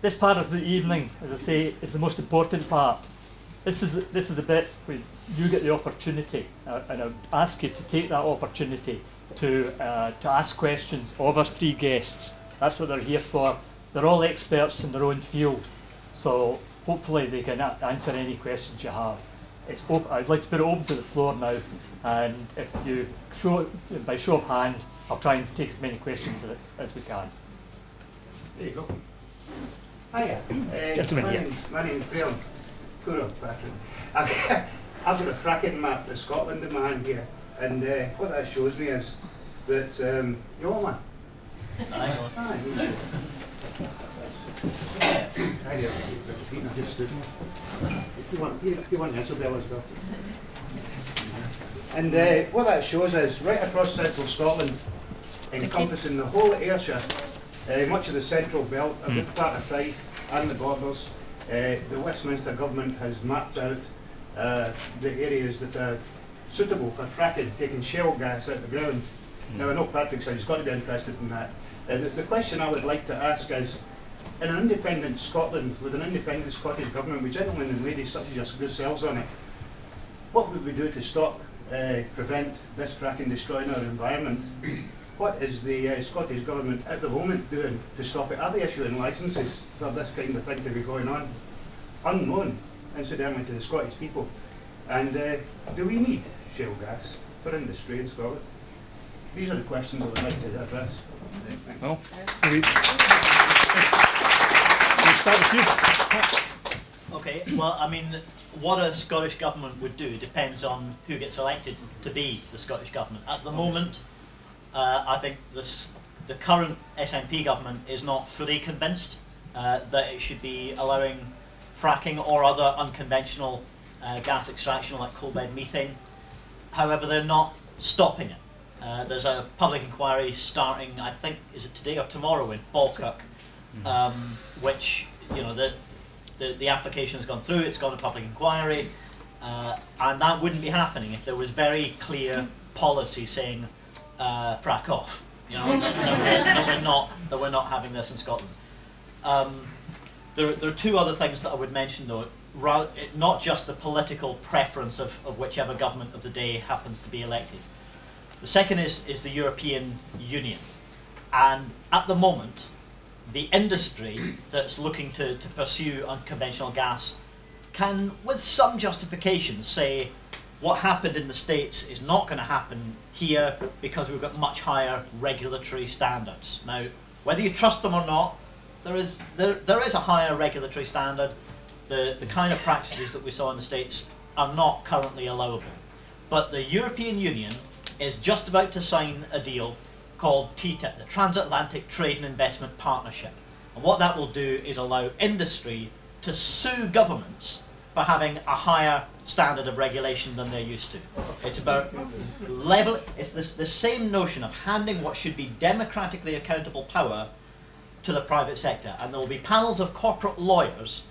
this part of the evening, as I say, is the most important part. This is the bit where you get the opportunity, and I would ask you to take that opportunity to ask questions of our three guests. That's what they're here for. They're all experts in their own field, so hopefully they can answer any questions you have. It's open. I'd like to put it open to the floor now, and if you by show of hand, I'll try and take as many questions as we can. There you go. Hiya. My name's Graham. Patrick. I've got a fracking map of Scotland in my hand here, and what that shows me is that you want one? You want Annabelle stuff. And what that shows is right across central Scotland, encompassing the whole of Ayrshire, much of the central belt, a good part of Fife and the borders. The Westminster government has mapped out the areas that are suitable for fracking, taking shale gas out of the ground. Now I know Patrick said he's got to be interested in that. The question I would like to ask is, in an independent Scotland, with an independent Scottish government, with gentlemen and ladies such as yourselves on it, what would we do to stop, prevent this fracking destroying our environment? What is the Scottish Government at the moment doing to stop it? Are they issuing licences for this kind of thing to be going on? Unknown, incidentally, to the Scottish people. And do we need shale gas for industry in Scotland? These are the questions I would like to address. Well, we'll start with you. Okay, well, I mean, what a Scottish Government would do depends on who gets elected to be the Scottish Government. At the moment, I think the current SNP government is not fully convinced that it should be allowing fracking or other unconventional gas extraction like coal bed methane. However, they're not stopping it. There's a public inquiry starting, I think, is it today or tomorrow in Falkirk, which, you know, the application has gone through, it's gone to public inquiry, and that wouldn't be happening if there was very clear policy saying frack off. You know, that we're not having this in Scotland. There are two other things that I would mention, though. Not just the political preference of whichever government of the day happens to be elected. The second is the European Union, and at the moment, the industry that's looking to pursue unconventional gas can, with some justification, say what happened in the States is not going to happen here because we've got much higher regulatory standards. Now, whether you trust them or not, there is a higher regulatory standard. The kind of practices that we saw in the States are not currently allowable. But the European Union is just about to sign a deal called TTIP, the Transatlantic Trade and Investment Partnership. And what that will do is allow industry to sue governments for having a higher standard of regulation than they're used to. It's about it's the same notion of handing what should be democratically accountable power to the private sector. And there will be panels of corporate lawyers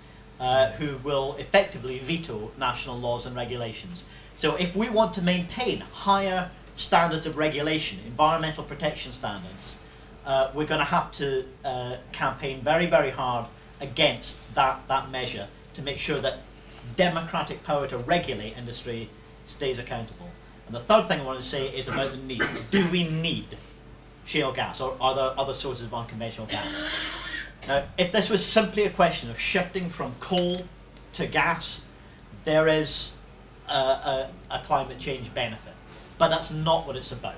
who will effectively veto national laws and regulations. So if we want to maintain higher standards of regulation, environmental protection standards, we're going to have to campaign very, very hard against that measure to make sure that democratic power to regulate industry stays accountable. And the third thing I want to say is about the need. Do we need shale gas, or are there other sources of unconventional gas? Now, if this was simply a question of shifting from coal to gas, there is a climate change benefit. But that's not what it's about,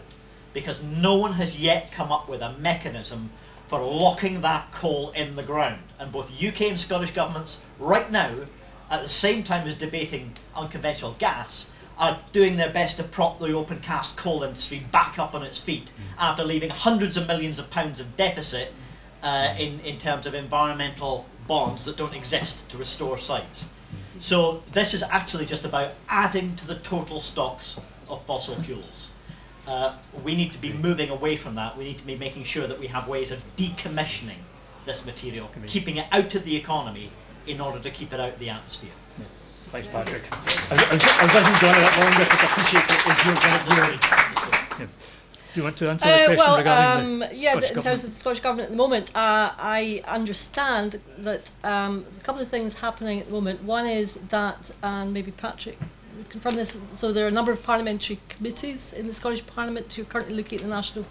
because no one has yet come up with a mechanism for locking that coal in the ground. And both UK and Scottish governments right now, at the same time as debating unconventional gas, are doing their best to prop the open cast coal industry back up on its feet after leaving hundreds of millions of pounds of deficit in terms of environmental bonds that don't exist to restore sites. So this is actually just about adding to the total stocks of fossil fuels. We need to be moving away from that. We need to be making sure that we have ways of decommissioning this material, keeping it out of the economy in order to keep it out of the atmosphere. Thanks, Patrick. I was letting John a bit longer because I appreciate that it's your kind of you want to answer the question regarding the yeah, Scottish in Government? terms of the Scottish Government at the moment, I understand that a couple of things happening at the moment. One is that, and maybe Patrick would confirm this, so there are a number of parliamentary committees in the Scottish Parliament who are currently looking at the National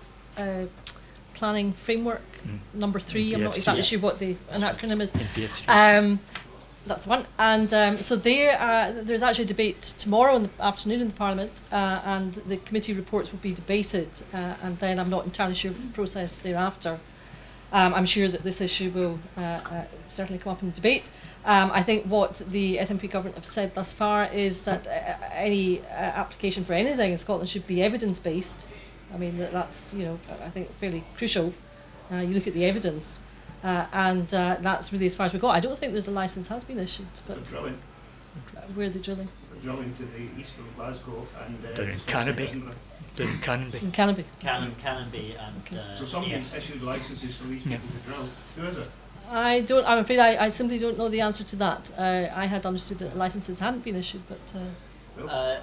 Planning Framework, number 3. I'm not exactly sure what the acronym is. That's the one. And so there's actually a debate tomorrow in the afternoon in the Parliament, and the committee reports will be debated, and then I'm not entirely sure of the process thereafter. I'm sure that this issue will certainly come up in debate. I think what the SNP government have said thus far is that any application for anything in Scotland should be evidence-based. I mean, that's, you know, I think fairly crucial. You look at the evidence. And that's really as far as we got. I don't think there's a licence has been issued, but where are they drilling? Drilling to the east of Glasgow and down in Canopy. In Canopy, and so somebody issued licences for these people to drill. Who is it? I'm afraid I simply don't know the answer to that. I had understood that licences hadn't been issued, but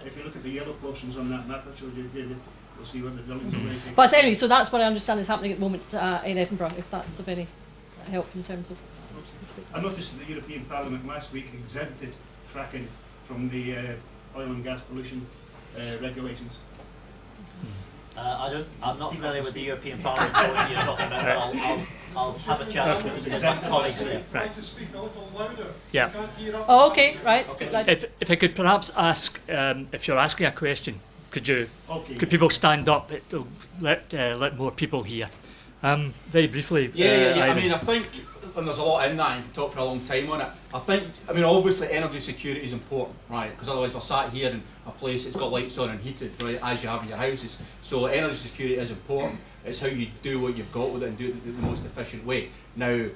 if you look at the yellow portions on that map I showed you, David, you'll see where the drilling's are. But anyway, so that's what I understand is happening at the moment in Edinburgh, if that's of any help in terms of. I noticed that the European Parliament last week exempted fracking from the oil and gas pollution regulations. I'm not familiar with the European Parliament what you're talking about, but I'll have a chat with my colleagues there. Right. To speak a little louder. Yeah. Oh, okay, right. Okay. If I could perhaps ask, if you're asking a question, could people stand up to let more people hear? Very briefly. Yeah. I mean, I think, and there's a lot in that, and you can talk for a long time on it. I mean, obviously energy security is important, right? Because otherwise we're sat here in a place that's got lights on and heated, right, as you have in your houses. So energy security is important. It's how you do what you've got with it and do it the most efficient way. Now,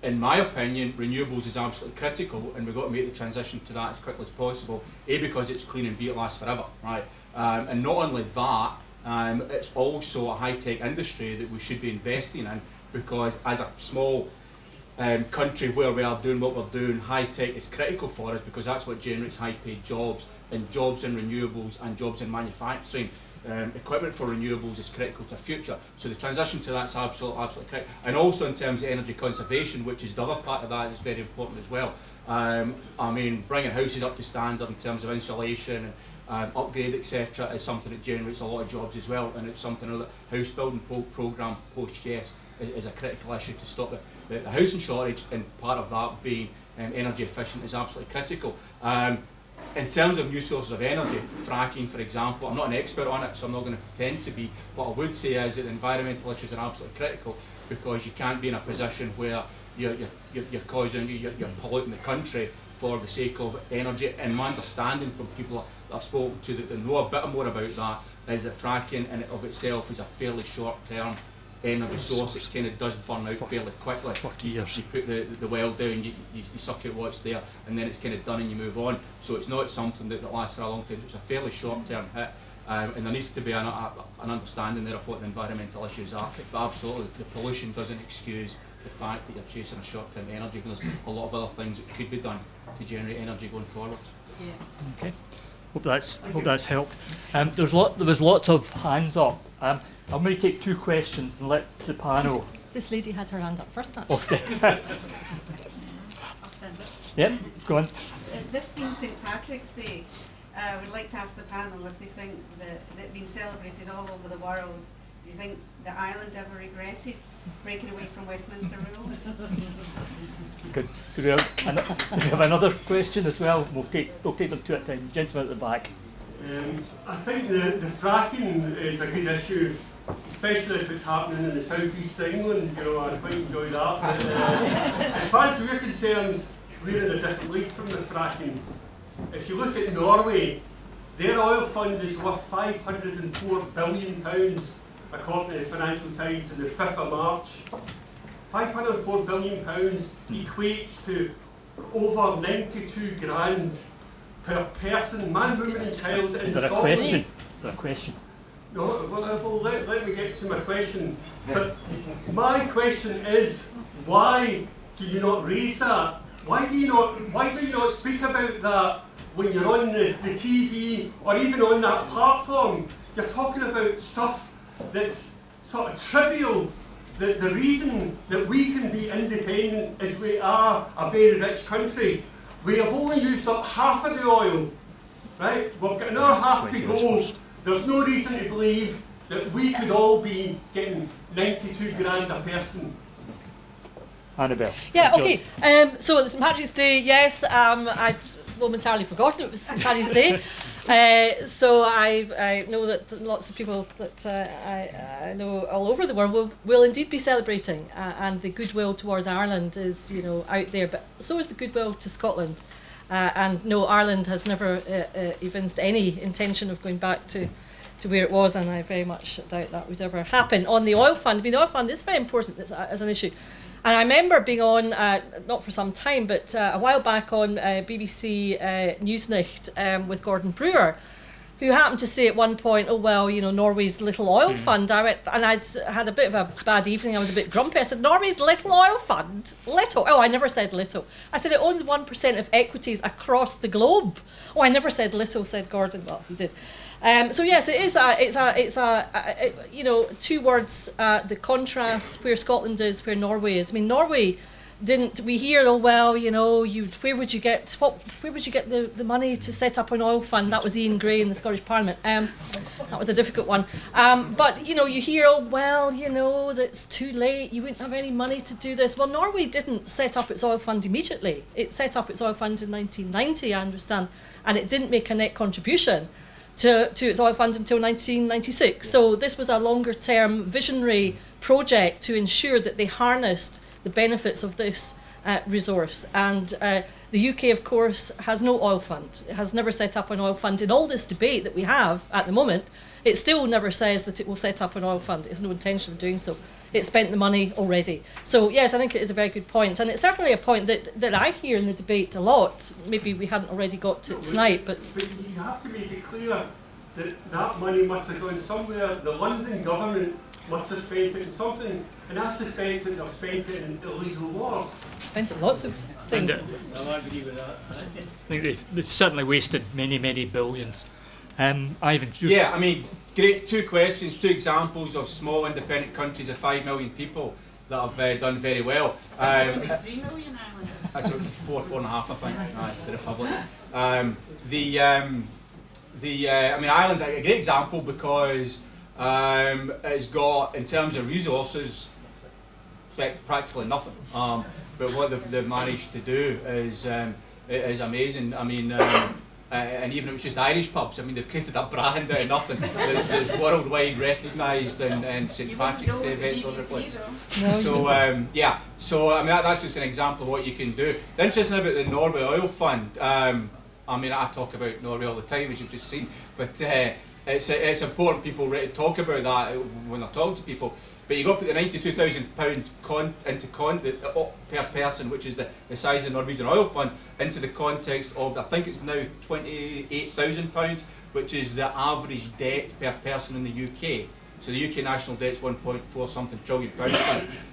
in my opinion, renewables is absolutely critical, and we've got to make the transition to that as quickly as possible. A, because it's clean, and B, it lasts forever, right? And not only that, it's also a high-tech industry that we should be investing in, because as a small country where we are doing what we're doing, high-tech is critical for us, because that's what generates high-paid jobs, and jobs in renewables and jobs in manufacturing. Equipment for renewables is critical to the future. So the transition to that's absolutely critical. And also in terms of energy conservation, which is the other part of that, is very important as well. I mean, bringing houses up to standard in terms of insulation and upgrade, etc., is something that generates a lot of jobs as well, and it's something that house building programme post-Yes is a critical issue to stop the housing shortage, and part of that being energy efficient is absolutely critical. In terms of new sources of energy, fracking, for example, I'm not an expert on it, so I'm not going to pretend to be. What I would say is that environmental issues are absolutely critical, because you can't be in a position where you're polluting the country for the sake of energy. And my understanding from people that I've spoken to that know a bit more about that is that fracking in and of itself is a fairly short-term energy source. It kind of does burn out fairly quickly. 40 years. You put the well down, you suck out what's there, and then it's kind of done and you move on. So it's not something that lasts for a long time. It's a fairly short-term hit, and there needs to be an understanding there of what the environmental issues are. But absolutely, the pollution doesn't excuse the fact that you're chasing a short-term energy. There's a lot of other things that could be done to generate energy going forward. Yeah. Okay. Hope that's helped. There was lots of hands up. I'm going to take two questions and let the panel. This lady had her hand up first, actually. Okay. I'll send it. Yep, go on. This being St Patrick's Day, I would like to ask the panel if they think that it's been celebrated all over the world. Do you think that Ireland ever regretted breaking away from Westminster rule? Good. We have another question as well. We'll take them two at a time. Gentleman at the back. I think the fracking is a good issue, especially if it's happening in the southeast of England. You know, I quite enjoy that. But, as far as we're concerned, we're in a different league from the fracking. If you look at Norway, their oil fund is worth £504 billion, according to the Financial Times on the 5th of March. £504 billion equates to over 92 grand per person, man, woman and child in Scotland. Is there a question? Is there a question? No, well, let me get to my question. But my question is, why do you not raise that? Why do you not speak about that when you're on the TV or even on that platform? you're talking about stuff that's sort of trivial. The reason that we can be independent is we are a very rich country. We have only used up half of the oil, right? We've got another half to go. There's no reason to believe that we could all be getting 92 grand a person. Annabelle. Yeah, okay. So St Patrick's Day, yes, I'd momentarily forgotten it was St Paddy's Day. So I know that lots of people that I know all over the world will indeed be celebrating, and the goodwill towards Ireland is, you know, out there, but so is the goodwill to Scotland. And no, Ireland has never evinced any intention of going back to where it was, and I very much doubt that would ever happen. On the oil fund, I mean, the oil fund is very important as an issue. And I remember being on, not for some time, but a while back on BBC Newsnight with Gordon Brewer, who happened to say at one point, oh, well, you know, Norway's little oil fund. I went, and I'd had a bit of a bad evening, I was a bit grumpy. I said, Norway's little oil fund? Little? Oh, I never said little. I said, it owns 1% of equities across the globe. Oh, I never said little, said Gordon. Well, he did. So yes, it is. It's you know, two words. The contrast where Scotland is, where Norway is. I mean, Norway didn't. We hear, oh well, you know, where would you get the money to set up an oil fund? That was Ian Gray in the Scottish Parliament. That was a difficult one. But you know, you hear, oh well, you know, that's too late. You wouldn't have any money to do this. Well, Norway didn't set up its oil fund immediately. It set up its oil fund in 1990, I understand, and it didn't make a net contribution to its oil fund until 1996. So this was a longer term visionary project to ensure that they harnessed the benefits of this resource. And the UK, of course, has no oil fund. It has never set up an oil fund. In all this debate that we have at the moment, it still never says that it will set up an oil fund. It has no intention of doing so. It spent the money already. So yes, I think it is a very good point. And it's certainly a point that I hear in the debate a lot. Maybe we hadn't already got to it tonight, but you have to make it clear that that money must have gone somewhere. The London government must have spent it in something, and I suspect that they've spent it in illegal wars. Spent it lots of things. I'll agree with that. I think they've certainly wasted many, many billions. Ivan, yeah, I mean, great. Two questions, two examples of small independent countries of 5 million people that have done very well. 3 million Ireland. That's 4.5, I think, the Republic. I mean, Ireland's a great example because it's got, in terms of resources, practically nothing. But what they've managed to do is amazing. I mean, and even if it's just Irish pubs, I mean, they've created a brand out of nothing that's worldwide recognised in St Patrick's Day events all over the place. So yeah, so I mean that's just an example of what you can do. The interesting about the Norway Oil Fund, I mean, I talk about Norway all the time, as you've just seen, but it's important people talk about that when they're talking to people. But you got to put the £92,000 per person, which is the size of the Norwegian Oil Fund, into the context of, I think it's now £28,000, which is the average debt per person in the UK. So the UK national debt's 1.4 something trillion pounds,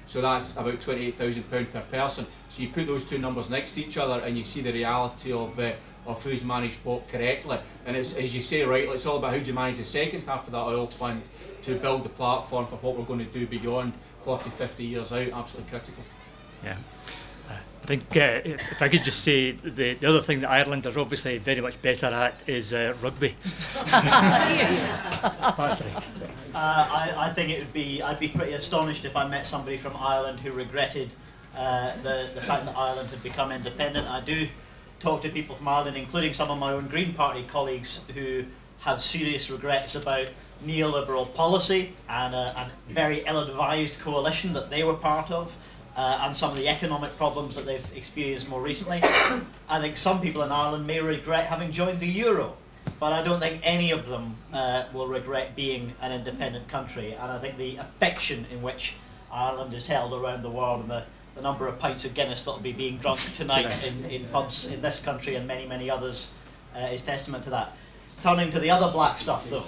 so that's about £28,000 per person. So you put those two numbers next to each other, and you see the reality of who's managed what correctly. And it's, as you say rightly, it's all about how do you manage the second half of that oil fund to build the platform for what we're going to do beyond 40, 50 years out. Absolutely critical. Yeah. I think if I could just say, the other thing that Ireland are obviously very much better at is rugby. I think it would be, I'd be pretty astonished if I met somebody from Ireland who regretted the fact that Ireland had become independent. I do talk to people from Ireland, including some of my own Green Party colleagues, who have serious regrets about neoliberal policy and a very ill-advised coalition that they were part of, and some of the economic problems that they've experienced more recently. I think some people in Ireland may regret having joined the euro, but I don't think any of them will regret being an independent country. And I think the affection in which Ireland is held around the world, and the number of pints of Guinness that will be being drunk tonight in pubs in this country and many, many others is testament to that. Turning to the other black stuff though,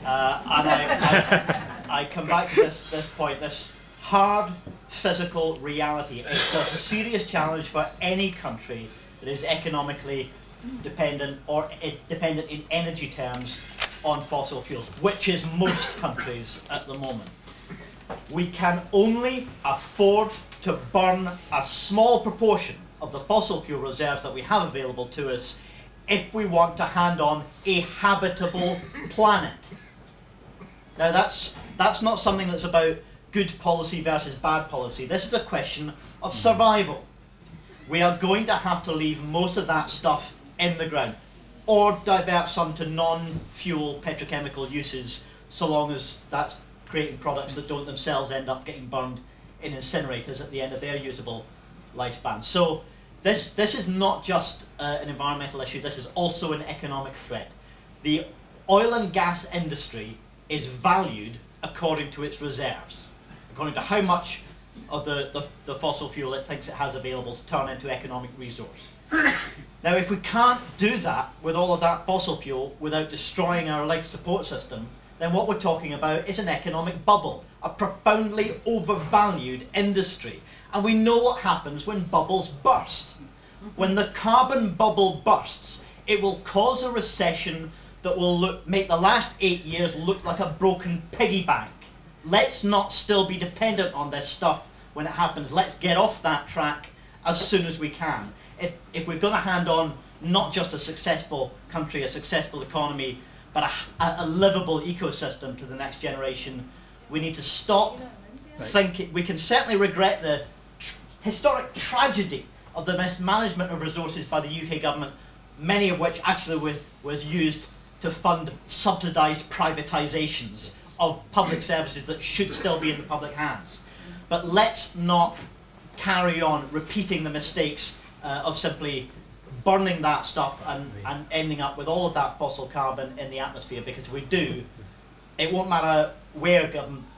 and I come back to this point, this hard physical reality. It's a serious challenge for any country that is economically dependent or dependent in energy terms on fossil fuels, which is most countries at the moment. We can only afford to burn a small proportion of the fossil fuel reserves that we have available to us if we want to hand on a habitable planet. Now that's not something that's about good policy versus bad policy. This is a question of survival. We are going to have to leave most of that stuff in the ground, or divert some to non-fuel petrochemical uses, so long as that's creating products that don't themselves end up getting burned in incinerators at the end of their usable lifespan. So this is not just an environmental issue, this is also an economic threat. The oil and gas industry is valued according to its reserves, according to how much of the fossil fuel it thinks it has available to turn into economic resource. Now, if we can't do that with all of that fossil fuel without destroying our life support system, then what we're talking about is an economic bubble, a profoundly overvalued industry. And we know what happens when bubbles burst. When the carbon bubble bursts, it will cause a recession that will make the last 8 years look like a broken piggy bank. Let's not still be dependent on this stuff when it happens. Let's get off that track as soon as we can. If we're going to hand on not just a successful country, a successful economy, but a livable ecosystem to the next generation, we need to stop thinking. We can certainly regret the historic tragedy of the mismanagement of resources by the UK government, many of which actually was used to fund subsidised privatisations of public services that should still be in the public hands. But let's not carry on repeating the mistakes of simply burning that stuff and ending up with all of that fossil carbon in the atmosphere, because if we do, it won't matter where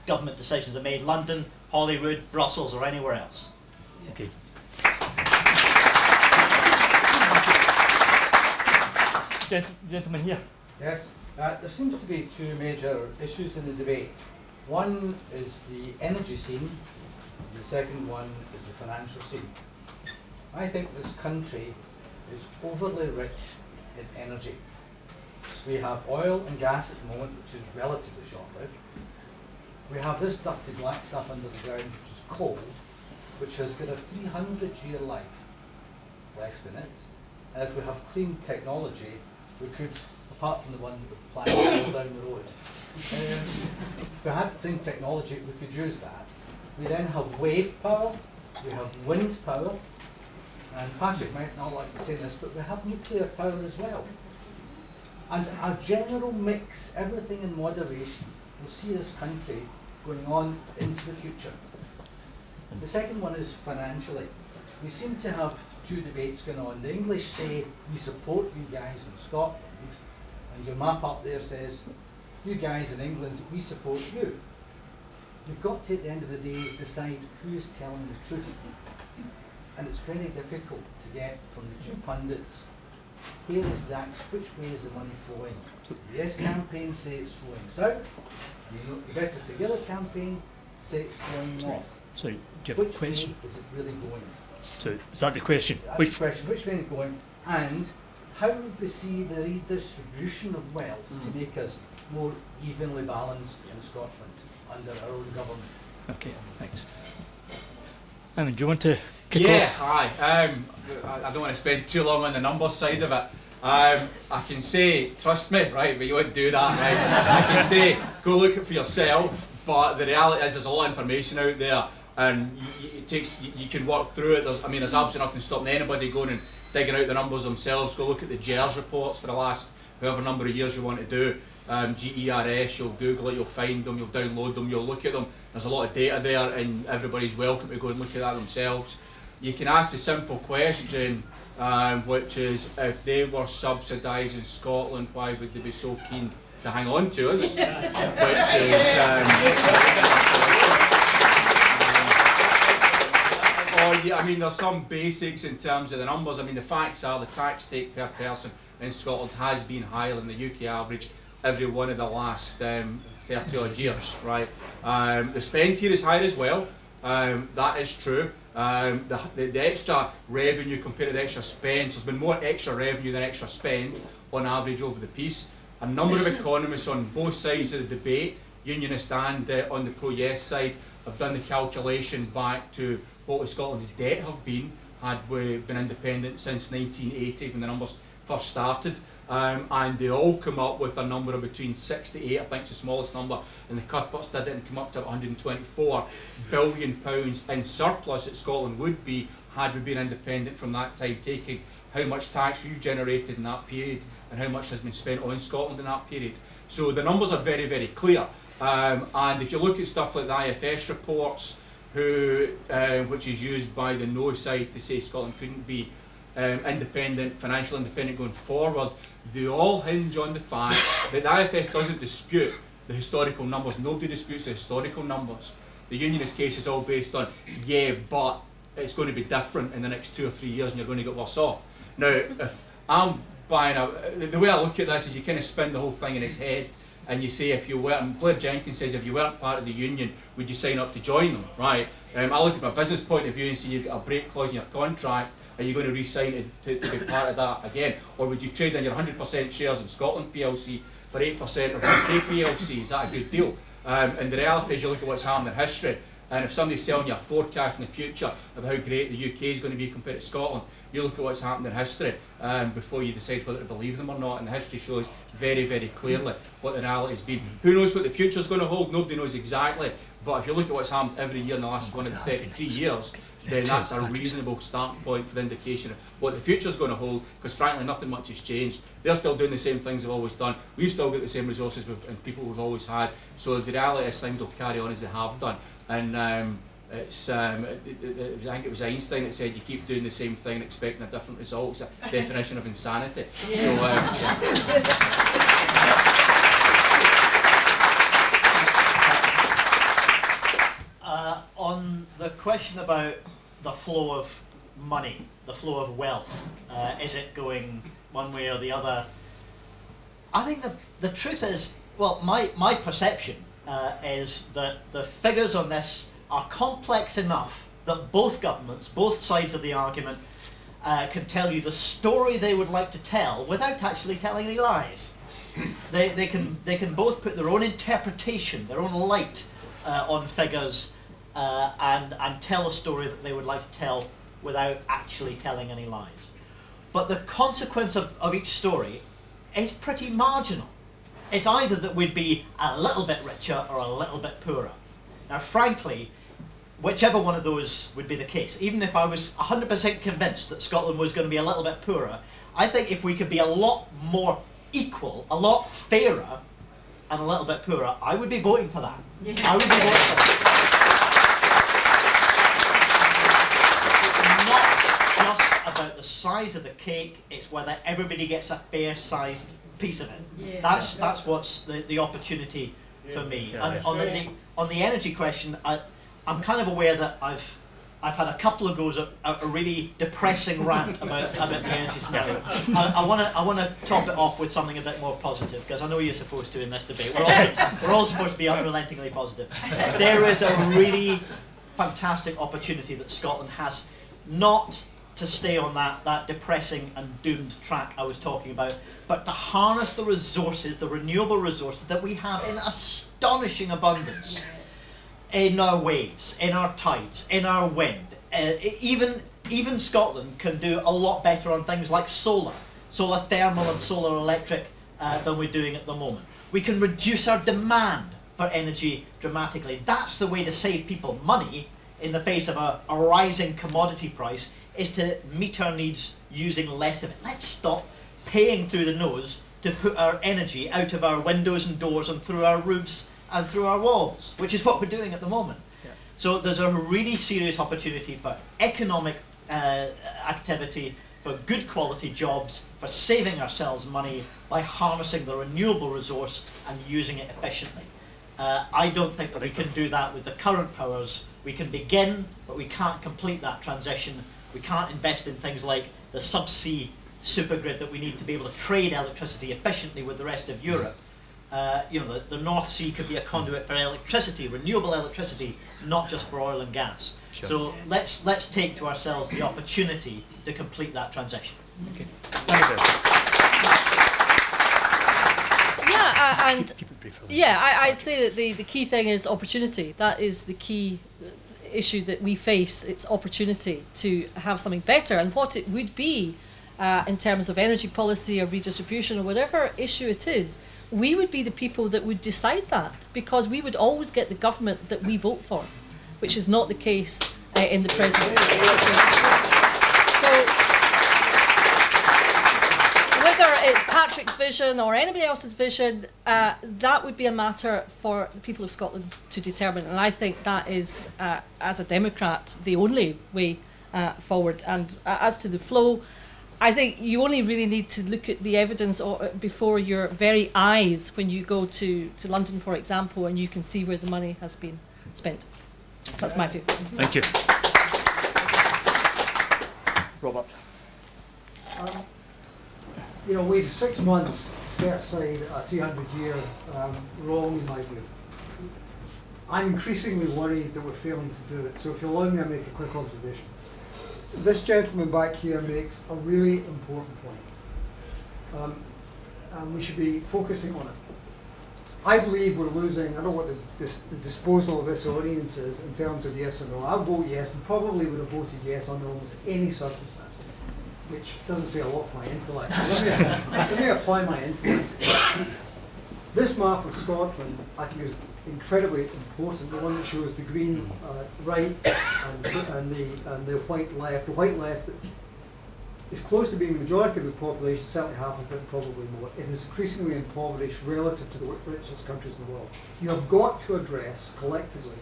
government decisions are made, London, Hollywood, Brussels, or anywhere else. Okay. Gentleman here. Yes, there seems to be two major issues in the debate. One is the energy scene, and the second one is the financial scene. I think this country is overly rich in energy. So we have oil and gas at the moment, which is relatively short-lived. We have this dirty black stuff under the ground, which is coal, which has got a 300-year life left in it. And if we have clean technology, we could, apart from the one that we're planning to go down the road, if we had clean technology, we could use that. We then have wave power, we have wind power, and Patrick might not like to say this, but we have nuclear power as well. And our general mix, everything in moderation, will see this country going on into the future. The second one is financially. We seem to have two debates going on. The English say, we support you guys in Scotland, and your map up there says, you guys in England, we support you. You've got to, at the end of the day, decide who is telling the truth. And it's very difficult to get from the two pundits, where is that, which way is the money flowing? The Yes campaign say it's flowing south, the Better Together campaign say it's flowing north. So, do you have a Which question? way is it really going? So, is that the question? That's the question, which way is it going? And how would we see the redistribution of wealth to make us more evenly balanced in Scotland under our own government? Okay, thanks. Do you want to kick off? Yeah, aye. I don't want to spend too long on the numbers side of it. I can say, trust me, right, but you wouldn't do that, right? I can say, go look it for yourself, but the reality is there's a lot of information out there, and you can work through it. There's absolutely nothing stopping anybody going and digging out the numbers themselves. Go look at the GERS reports for the last however number of years you want to do. GERS, you'll Google it, you'll find them, you'll download them, you'll look at them. There's a lot of data there, and everybody's welcome to go and look at that themselves. You can ask the simple question, which is, if they were subsidising Scotland, why would they be so keen to hang on to us? Which is, there's some basics in terms of the numbers. The facts are the tax take per person in Scotland has been higher than the UK average every one of the last 30 odd years, right? The spend here is higher as well, that is true. The extra revenue compared to the extra spend, so there's been more extra revenue than extra spend on average over the piece. A number of economists on both sides of the debate, unionist and on the pro-yes side, have done the calculation back to what would Scotland's debt have been had we been independent since 1980 when the numbers first started. And they all come up with a number of between 6 to 8, I think it's the smallest number, and the Cuthberts did it and come up to £124 billion in surplus that Scotland would be had we been independent from that time, taking how much tax we've generated in that period and how much has been spent on Scotland in that period. So the numbers are very, very clear. And if you look at stuff like the IFS reports, which is used by the no side to say Scotland couldn't be independent, financially independent going forward, they all hinge on the fact that the IFS doesn't dispute the historical numbers. Nobody disputes the historical numbers. The unionist case is all based on, yeah, but it's going to be different in the next 2 or 3 years and you're going to get worse off. Now, if I'm buying the way I look at this is you kind of spin the whole thing in its head and you say if you weren't, and Blair Jenkins says if you weren't part of the union, would you sign up to join them, right? I look at my business point of view and see you've got a break clause in your contract. Are you going to re-sign it to be part of that again? Or would you trade in your 100% shares in Scotland PLC for 8% of UK PLC? Is that a good deal? And the reality is you look at what's happened in history, and if somebody's selling you a forecast in the future of how great the UK is going to be compared to Scotland, you look at what's happened in history before you decide whether to believe them or not, and the history shows very, very clearly what the reality has been. Who knows what the future is going to hold? Nobody knows exactly. But if you look at what's happened every year in the last 133 years, then that's a reasonable starting point for the indication of what the future is going to hold, because frankly nothing much has changed. They're still doing the same things they've always done. We've still got the same resources and people we've always had. So the reality is things will carry on as they have done. And I think it was Einstein that said you keep doing the same thing and expecting a different result. It's a definition of insanity. So, on the question about the flow of money, the flow of wealth, is it going one way or the other? I think the truth is, well, my perception is that the figures on this are complex enough that both governments, both sides of the argument, can tell you the story they would like to tell without actually telling any lies. They can both put their own interpretation, their own light on figures and tell a story that they would like to tell without actually telling any lies. But the consequence of each story is pretty marginal. It's either that we'd be a little bit richer or a little bit poorer. Now, frankly, whichever one of those would be the case, even if I was 100% convinced that Scotland was going to be a little bit poorer, I think if we could be a lot more equal, a lot fairer, and a little bit poorer, I would be voting for that. Yeah. I would be voting for that. It's not just about the size of the cake, it's whether everybody gets a fair-sized piece of it. Yeah. That's what's the opportunity for me. Yeah. And on the energy question, I'm kind of aware that I've had a couple of goes at a really depressing rant about the energy scenario. I want to top it off with something a bit more positive, because I know you're supposed to in this debate. We're all supposed to be unrelentingly positive. There is a really fantastic opportunity that Scotland has, not to stay on that depressing and doomed track I was talking about, but to harness the resources, the renewable resources that we have in astonishing abundance. In our waves, in our tides, in our wind. Even Scotland can do a lot better on things like solar thermal and solar electric than we're doing at the moment. We can reduce our demand for energy dramatically. That's the way to save people money in the face of a rising commodity price, is to meet our needs using less of it. Let's stop paying through the nose to put our energy out of our windows and doors and through our roofs and through our walls, which is what we're doing at the moment. Yeah. So there's a really serious opportunity for economic activity, for good quality jobs, for saving ourselves money by harnessing the renewable resource and using it efficiently. I don't think that we can do that with the current powers. We can begin, but we can't complete that transition. We can't invest in things like the subsea supergrid that we need to be able to trade electricity efficiently with the rest of Europe. You know, the North Sea could be a conduit for electricity, renewable electricity, not just for oil and gas. Sure. So let's take to ourselves the opportunity to complete that transition. Okay. And keep it brief. yeah, I'd say that the key thing is opportunity. That is the key issue that we face. It's opportunity to have something better, and what it would be in terms of energy policy or redistribution or whatever issue it is, we would be the people that would decide that, because we would always get the government that we vote for, which is not the case in the present situation. So whether it's Patrick's vision or anybody else's vision, that would be a matter for the people of Scotland to determine, and I think that is, as a Democrat, the only way forward. And as to the flow, I think you only really need to look at the evidence before your very eyes when you go to London, for example, and you can see where the money has been spent. That's my view. Thank you. Robert. You know, we've 6 months to set aside a 300-year wrong, in my view. I'm increasingly worried that we're failing to do it. So if you allow me, I'll make a quick observation. This gentleman back here makes a really important point, and we should be focusing on it. I believe we're losing, I don't know what the disposal of this audience is in terms of yes or no. I'll vote yes, and probably would have voted yes under almost any circumstances, which doesn't say a lot for my intellect. Let me apply my intellect. This map of Scotland, I think, is incredibly important. The one that shows the green right and the white left. The white left is close to being the majority of the population, certainly half of it, probably more. It is increasingly impoverished relative to the richest countries in the world. You have got to address collectively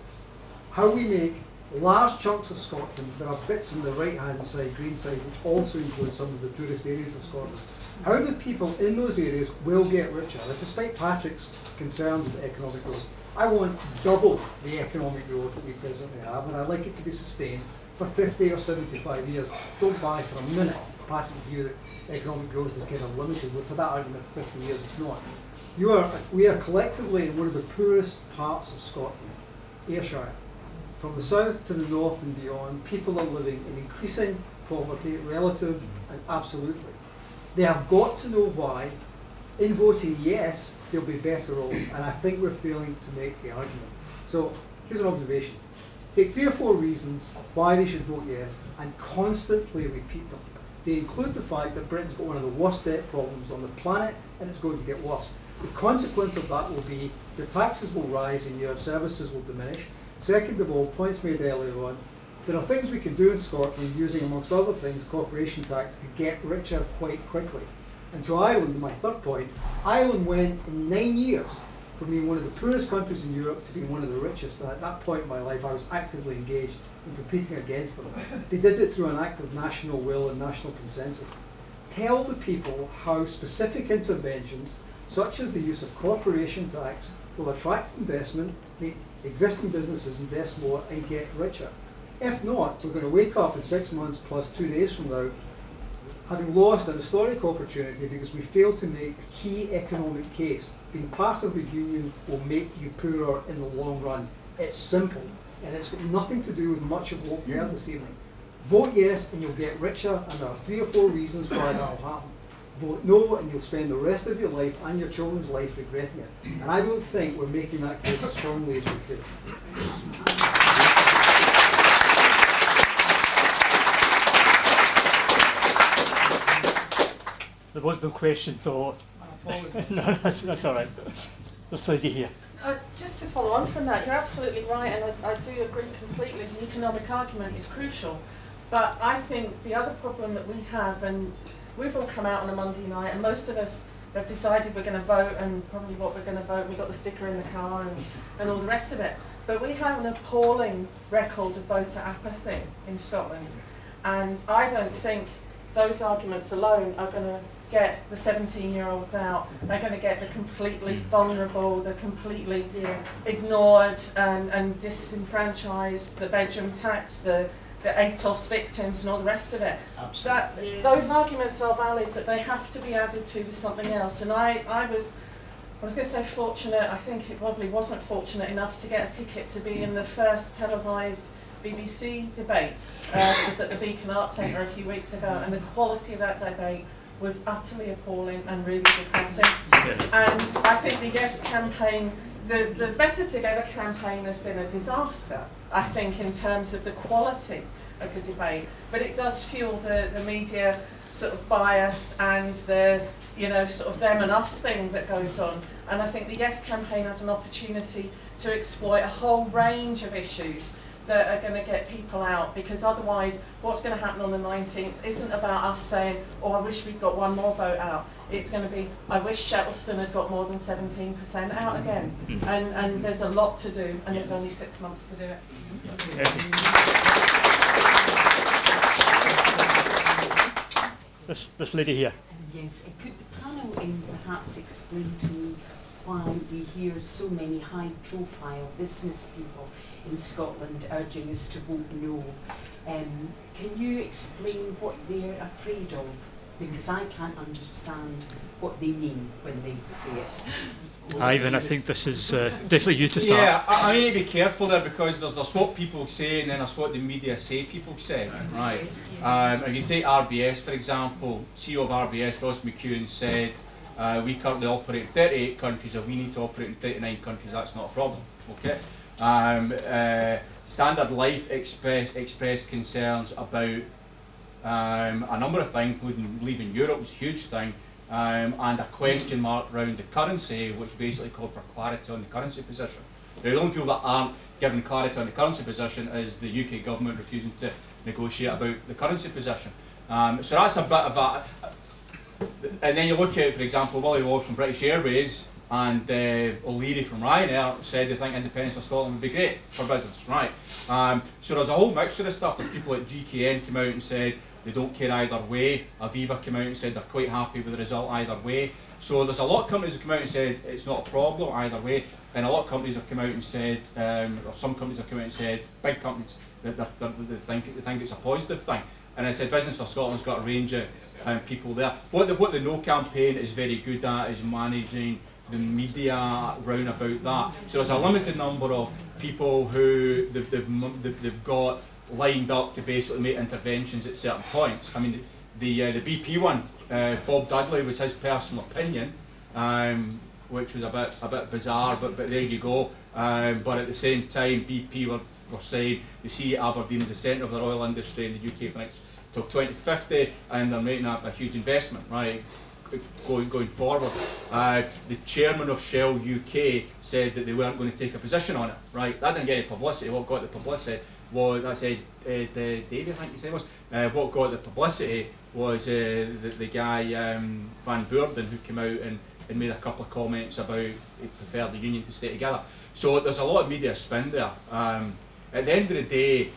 how we make large chunks of Scotland. There are bits in the right-hand side, green side, which also include some of the poorest areas of Scotland. How the people in those areas will get richer. And despite Patrick's concerns about economic growth, I want double the economic growth that we presently have, and I'd like it to be sustained for 50 or 75 years. Don't buy for a minute Patrick's view that economic growth is kind of limited. For that argument, 50 years, it's not. We are collectively in one of the poorest parts of Scotland, Ayrshire. From the south to the north and beyond, people are living in increasing poverty, relative and absolutely. They have got to know why. In voting yes, they'll be better off, and I think we're failing to make the argument. So here's an observation. Take 3 or 4 reasons why they should vote yes and constantly repeat them. They include the fact that Britain's got one of the worst debt problems on the planet, and it's going to get worse. The consequence of that will be your taxes will rise and your services will diminish. Second of all, points made earlier on, there are things we can do in Scotland using, amongst other things, corporation tax to get richer quite quickly. And to Ireland, my third point, Ireland went in 9 years from being one of the poorest countries in Europe to being one of the richest. And at that point in my life, I was actively engaged in competing against them. They did it through an act of national will and national consensus. Tell the people how specific interventions, such as the use of corporation tax, will attract investment, make existing businesses invest more and get richer. If not, we're going to wake up in 6 months plus 2 days from now having lost an historic opportunity because we failed to make a key economic case. Being part of the union will make you poorer in the long run. It's simple, and it's got nothing to do with much of what we heard this evening. Vote yes and you'll get richer, and there are 3 or 4 reasons why that will happen. Vote no and you'll spend the rest of your life and your children's life regretting it. And I don't think we're making that case as strongly as we could. There was no question, so no, that's all right. Let's let you hear. Just to follow on from that, you're absolutely right, and I do agree completely. The economic argument is crucial, but I think the other problem that we have, and we've all come out on a Monday night, and most of us have decided we're going to vote, and probably what we're going to vote. We've got the sticker in the car and all the rest of it. But we have an appalling record of voter apathy in Scotland, and I don't think those arguments alone are going to get the 17-year-olds out. They're going to get the completely vulnerable, the completely ignored and disenfranchised, the bedroom tax, the ATOS victims and all the rest of it. Those arguments are valid, but they have to be added to something else. And I was going to say fortunate. I think it probably wasn't fortunate enough to get a ticket to be in the first televised BBC debate. It was at the Beacon Arts Centre a few weeks ago, and the quality of that debate was utterly appalling and really depressing. And I think the Yes campaign, the Better Together campaign has been a disaster, I think, in terms of the quality of the debate. But it does fuel the media sort of bias and the, you know, sort of them and us thing that goes on. And I think the Yes campaign has an opportunity to exploit a whole range of issues that are going to get people out, because otherwise what's going to happen on the 19th isn't about us saying, oh, I wish we'd got one more vote out. It's going to be, I wish Shettleston had got more than 17% out again. And there's a lot to do, and there's only 6 months to do it. This lady here. Yes, could the panel perhaps explain to me why we hear so many high-profile business people in Scotland urging us to vote no? Can you explain what they're afraid of? Because I can't understand what they mean when they say it. Ivan, I think this is definitely you to start. Yeah, I need to be careful there, because there's what people say and then there's what the media say people say, right? If you take RBS, for example, CEO of RBS, Ross McKee, said, we currently operate in 38 countries, and we need to operate in 39 countries, that's not a problem, okay? Standard Life expressed concerns about a number of things, including leaving Europe was a huge thing, and a question mark around the currency, which basically called for clarity on the currency position. Now, the only people that aren't given clarity on the currency position is the UK government refusing to negotiate about the currency position. So that's a bit of a... And then you look at, for example, Willie Walsh from British Airways and O'Leary from Ryanair said they think independence for Scotland would be great for business, right? So there's a whole mixture of stuff. There's people like GKN came out and said they don't care either way. Aviva came out and said they're quite happy with the result either way. So there's a lot of companies that come out and said it's not a problem either way, and a lot of companies have come out and said, or some companies have come out and said, big companies, that they think it's a positive thing. And I said Business for Scotland's got a range of people there. What the No campaign is very good at is managing the media round about that. So there's a limited number of people who they've got lined up to basically make interventions at certain points. I mean, the BP one, Bob Dudley was his personal opinion, which was a bit bizarre, but there you go. But at the same time, BP were saying they see Aberdeen as the centre of their oil industry in the UK for next till 2050, and they're making a huge investment, right? Going forward. The chairman of Shell UK said that they weren't going to take a position on it, right? That didn't get any publicity. What got the publicity was, I said, Davey, I think he said was, what got the publicity was the guy, Van Boorden, who came out and made a couple of comments about he preferred the union to stay together. So there's a lot of media spin there. At the end of the day,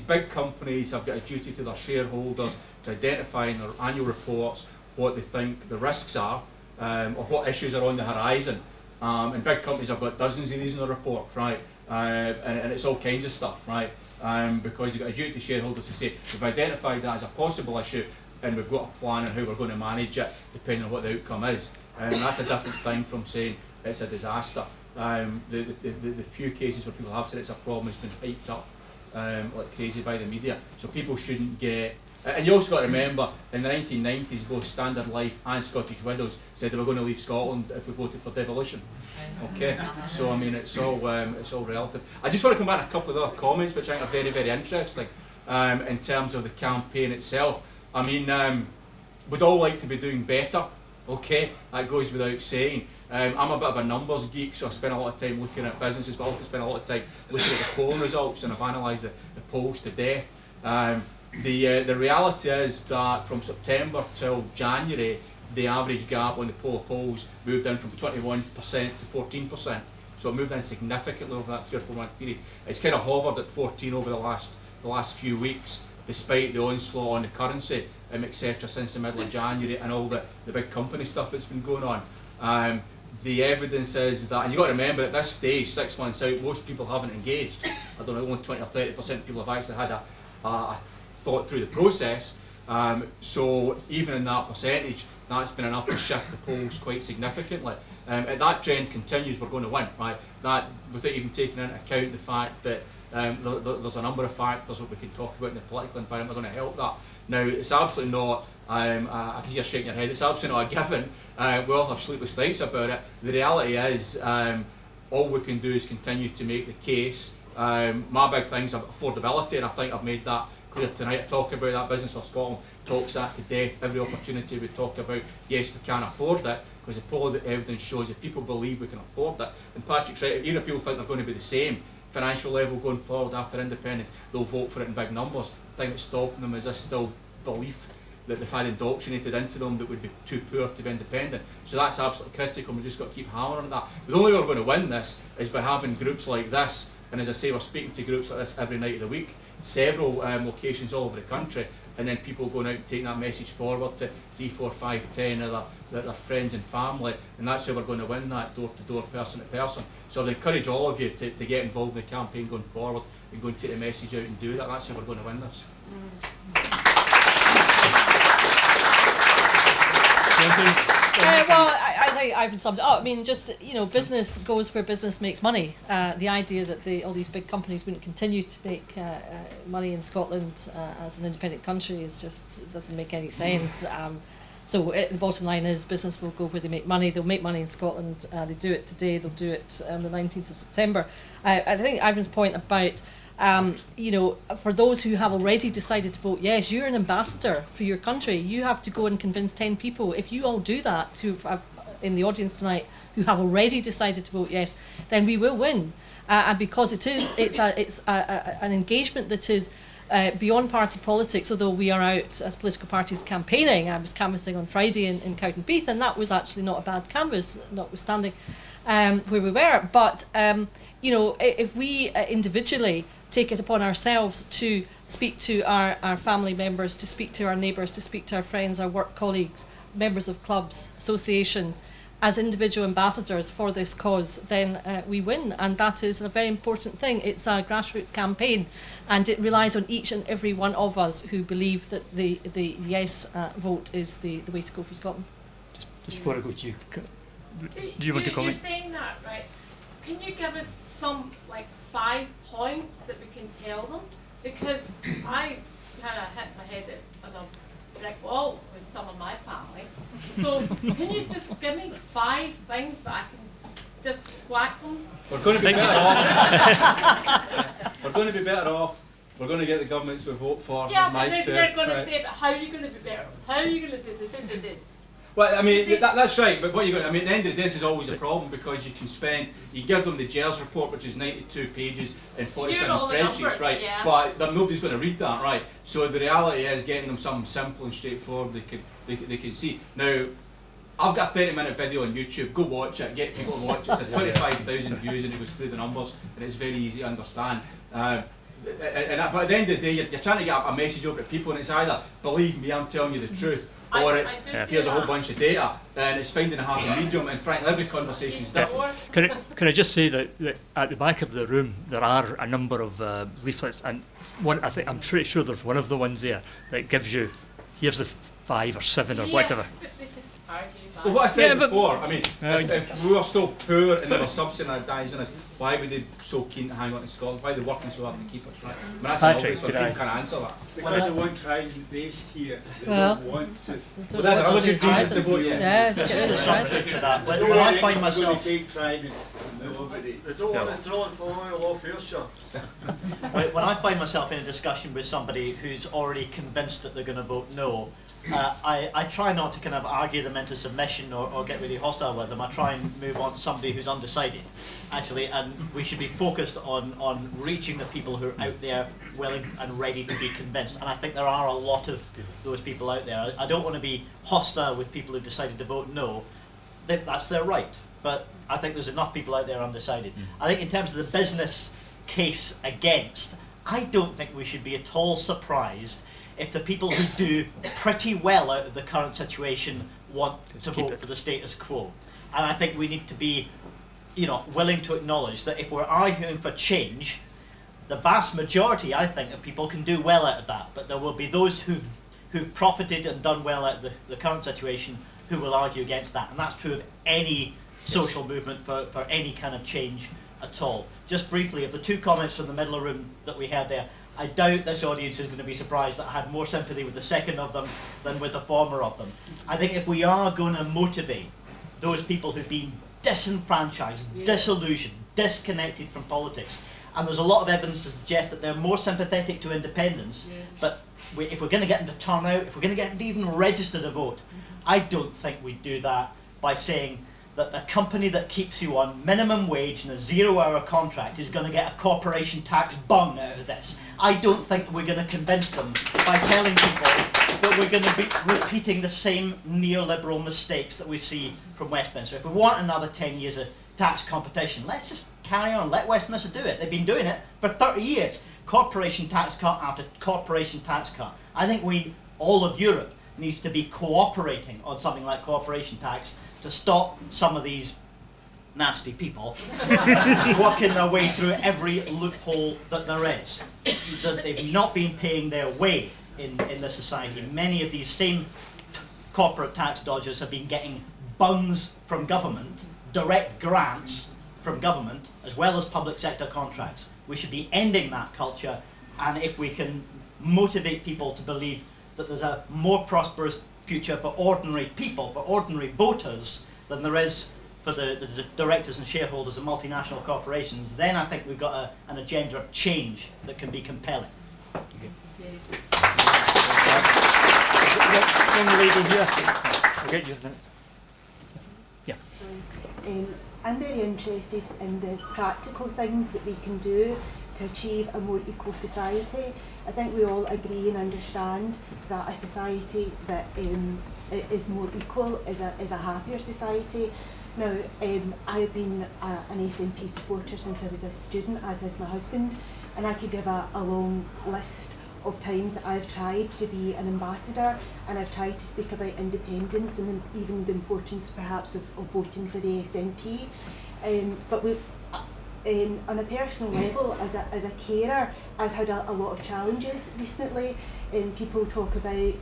big companies have got a duty to their shareholders to identify in their annual reports what they think the risks are, or what issues are on the horizon. And big companies have got dozens of these in their reports, right? And it's all kinds of stuff, right? Because you've got a duty to shareholders to say, we've identified that as a possible issue, and we've got a plan on how we're going to manage it, depending on what the outcome is. And that's a different thing from saying it's a disaster. The few cases where people have said it's a problem has been hyped up like crazy by the media. So people shouldn't get... And you also got to remember, in the 1990s, both Standard Life and Scottish Widows said they were going to leave Scotland if we voted for devolution. Okay, so I mean, it's all relative. I just want to come back to a couple of other comments which I think are very, very interesting in terms of the campaign itself. I mean, we'd all like to be doing better. Okay, that goes without saying. I'm a bit of a numbers geek, so I spend a lot of time looking at businesses, but I also spend a lot of time looking at the polling results, and I've analysed the polls to death. The reality is that from September till January, the average gap on the polls moved in from 21% to 14%. So it moved in significantly over that 3 or 4 month period. It's kind of hovered at 14 over the last few weeks, despite the onslaught on the currency, etc., since the middle of January and all the big company stuff that's been going on. The evidence is that, and you've got to remember at this stage, 6 months out, most people haven't engaged. I don't know, only 20 or 30% of people have actually had a thought through the process. So even in that percentage, that's been enough to shift the polls quite significantly. If that trend continues, we're going to win, right? That, without even taking into account the fact that there's a number of factors that we can talk about in the political environment that are going to help that. Now, it's absolutely not, I can see you shaking your head, it's absolutely not a given. We all have sleepless nights about it. The reality is, all we can do is continue to make the case. My big thing's affordability, and I think I've made that clear tonight. I talk about that. Business for Scotland talks that to death. Every opportunity we talk about, yes, we can afford it, because the polling evidence shows if people believe we can afford it, and Patrick's right, even if people think they're going to be the same financial level going forward after independence, they'll vote for it in big numbers. The thing that's stopping them is this still belief that they've had indoctrinated into them that would be too poor to be independent. So that's absolutely critical, and we've just got to keep hammering at that. The only way we're going to win this is by having groups like this, and as I say, we're speaking to groups like this every night of the week, several locations all over the country, and then people going out and taking that message forward to 3, 4, 5, 10 of their friends and family, and that's how we're going to win that door-to-door, person-to-person. So I'd encourage all of you to get involved in the campaign going forward and go and take the message out and do that. That's how we're going to win this. Well, I think Ivan summed it up. I mean, just, you know, business goes where business makes money. The idea that all these big companies wouldn't continue to make money in Scotland as an independent country is just doesn't make any sense. So the bottom line is business will go where they make money. They'll make money in Scotland. They do it today. They'll do it on the 19th of September. I think Ivan's point about you know, for those who have already decided to vote yes, you're an ambassador for your country. You have to go and convince 10 people. If you all do that, who have in the audience tonight, who have already decided to vote yes, then we will win. And because it's an engagement that is beyond party politics, although we are out as political parties campaigning. I was canvassing on Friday in Cowdenbeath, and that was actually not a bad canvass, notwithstanding where we were. But you know, if we individually take it upon ourselves to speak to our family members, to speak to our neighbours, to speak to our friends, our work colleagues, members of clubs, associations, as individual ambassadors for this cause, then we win. And that is a very important thing. It's a grassroots campaign, and it relies on each and every one of us who believe that the yes vote is the way to go for Scotland. Just before I go to you, do you want to comment? You're saying that, right? Can you give us some, like, 5 points that we can tell them? Because I kind of hit my head on a brick wall with some of my family. So can you just give me 5 things that I can just whack them? We're going to be better off. We're going to be better off. We're going to get the governments we vote for. Yeah, but they're going to say, but how are you going to be better? How are you going to do? Well, I mean, that's right, but what you're going to, I mean, at the end of the day, this is always a problem, because you can give them the JERS report, which is 92 pages and 47 spreadsheets, numbers, right? Yeah. But nobody's going to read that, right? So the reality is getting them something simple and straightforward they can see. Now, I've got a 30-minute video on YouTube. Go watch it, get people to watch it. It's 25,000 views, and it goes through the numbers, and it's very easy to understand. But at the end of the day, you're trying to get a message over to people, and it's either, believe me, I'm telling you the truth, or it's, here's a whole bunch of data, and it's finding a happy medium, and frankly, every conversation is different. Can I just say that at the back of the room, there are a number of leaflets, and one, I'm pretty sure there's one of the ones there that gives you, here's the 5 or 7 or whatever. Well, what I said before, I mean, if we were so poor and they were subsidising us, why were they so keen to hang on to Scotland? Why are they working so hard to keep us, right? I mean, that's obvious, people can't answer that. Because they want trying based here. They don't want to. Well, that's another good reason to vote yes. Yeah, get rid of the When I find myself... They don't want to draw it for oil off here, sure. When I find myself in a discussion with somebody who's already convinced that they're going to vote no, I try not to kind of argue them into submission or get really hostile with them. I try and move on to somebody who's undecided, actually, and we should be focused on reaching the people who are out there willing and ready to be convinced. And I think there are a lot of those people out there. I don't want to be hostile with people who decided to vote no. That's their right. But I think there's enough people out there undecided. I think in terms of the business case against, I don't think we should be at all surprised if the people who do pretty well out of the current situation want to vote for the status quo. And I think we need to be, you know, willing to acknowledge that if we're arguing for change, the vast majority, I think, of people can do well out of that. But there will be those who've profited and done well out of the current situation who will argue against that. And that's true of any social movement for any kind of change at all. Just briefly, of the 2 comments from the middle of the room that we had there, I doubt this audience is going to be surprised that I had more sympathy with the second of them than with the former of them. I think if we are going to motivate those people who've been disenfranchised, disillusioned, disconnected from politics, and there's a lot of evidence to suggest that they're more sympathetic to independence, but if we're going to get them to turn out, if we're going to get them to even register to vote, I don't think we do that by saying that the company that keeps you on minimum wage and a 0-hour contract is going to get a corporation tax bung out of this. I don't think we're going to convince them by telling people that we're going to be repeating the same neoliberal mistakes that we see from Westminster. If we want another 10 years of tax competition, let's just carry on, let Westminster do it. They've been doing it for 30 years. Corporation tax cut after corporation tax cut. I think all of Europe needs to be cooperating on something like corporation tax to stop some of these nasty people working their way through every loophole that there is. That they've not been paying their way in this society. Many of these same corporate tax dodgers have been getting bungs from government, direct grants from government, as well as public sector contracts. We should be ending that culture, and if we can motivate people to believe that there's a more prosperous future for ordinary people, for ordinary voters, than there is for the directors and shareholders of multinational corporations, then I think we've got an agenda of change that can be compelling. Young lady here. I'll get you in a minute. Yeah. I'm very interested in the practical things that we can do to achieve a more equal society. I think we all agree and understand that a society that is more equal is a happier society. Now, I have been an SNP supporter since I was a student, as is my husband, and I could give a long list of times I've tried to be an ambassador, and I've tried to speak about independence and even the importance perhaps of voting for the SNP. But on a personal level, as a carer, I've had a lot of challenges recently. People talk about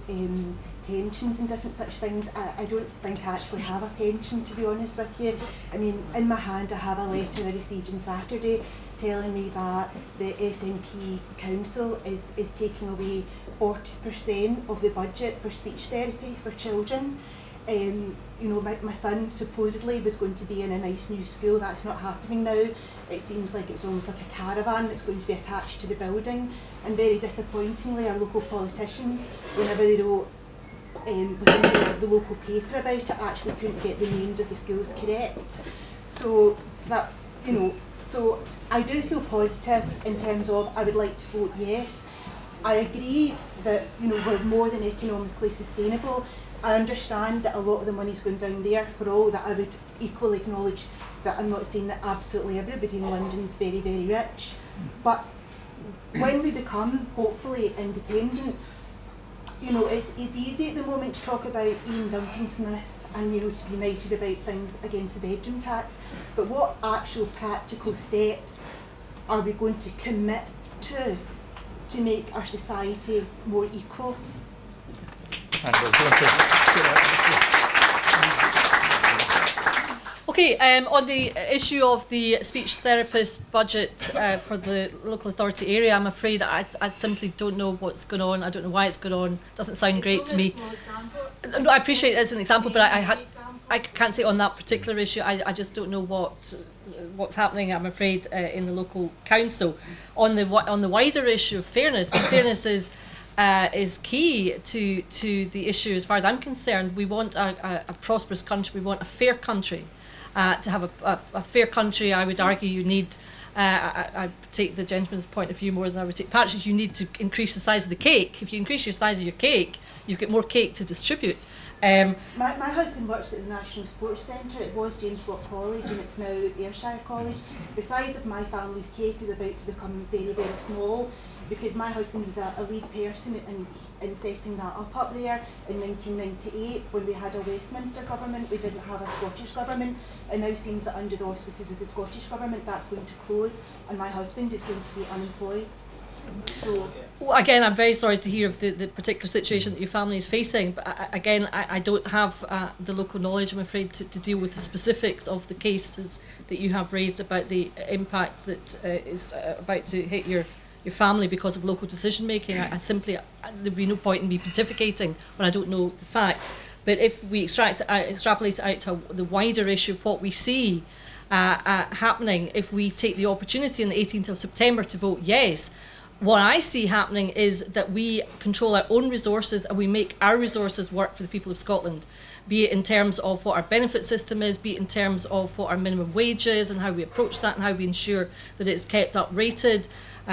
pensions and different such things. I don't think I actually have a pension, to be honest with you. I mean, in my hand I have a letter I received on Saturday telling me that the SNP Council is taking away 40% of the budget for speech therapy for children. You know, my son supposedly was going to be in a nice new school. That's not happening now. It seems like it's almost like a caravan that's going to be attached to the building. And very disappointingly, our local politicians, whenever they wrote within the local paper about it, actually couldn't get the names of the schools correct. So that, you know, so I do feel positive in terms of I would like to vote yes. I agree that, you know, we're more than economically sustainable. I understand that a lot of the money's going down there. For all that, I would equally acknowledge that I'm not saying that absolutely everybody in London is very, very rich. But when we become, hopefully, independent, you know, it's easy at the moment to talk about Ian Duncan Smith and, you know, to be united about things against the bedroom tax. But what actual practical steps are we going to commit to make our society more equal? Okay, on the issue of the speech therapist budget for the local authority area, I'm afraid I simply don't know what's going on. I don't know why it's going on. It doesn't sound great to me. No, I appreciate it as an example, but I can't say on that particular issue. I just don't know what's happening, I'm afraid, in the local council. On the wider issue of fairness, fairness is key to the issue as far as I'm concerned. We want a prosperous country. We want a fair country. To have a fair country, I would argue you need, I take the gentleman's point of view more than I would take Patrick's, you need to increase the size of the cake. If you increase the size of your cake, you've got more cake to distribute. My husband works at the National Sports Centre. It was James Watt College and it's now Ayrshire College. The size of my family's cake is about to become very, very small, because my husband was a lead person in setting that up there in 1998 when we had a Westminster government. We didn't have a Scottish government. It now seems that under the auspices of the Scottish government that's going to close and my husband is going to be unemployed. So, well, again, I'm very sorry to hear of the particular situation that your family is facing, but I don't have the local knowledge, I'm afraid, to deal with the specifics of the cases that you have raised about the impact that is about to hit your your family because of local decision making. I simply, there'd be no point in me pontificating when I don't know the facts. But if we extrapolate it out to the wider issue of what we see happening, if we take the opportunity on the 18th of September to vote yes, what I see happening is that we control our own resources and we make our resources work for the people of Scotland, be it in terms of what our benefit system is, be it in terms of what our minimum wage is and how we approach that and how we ensure that it's kept uprated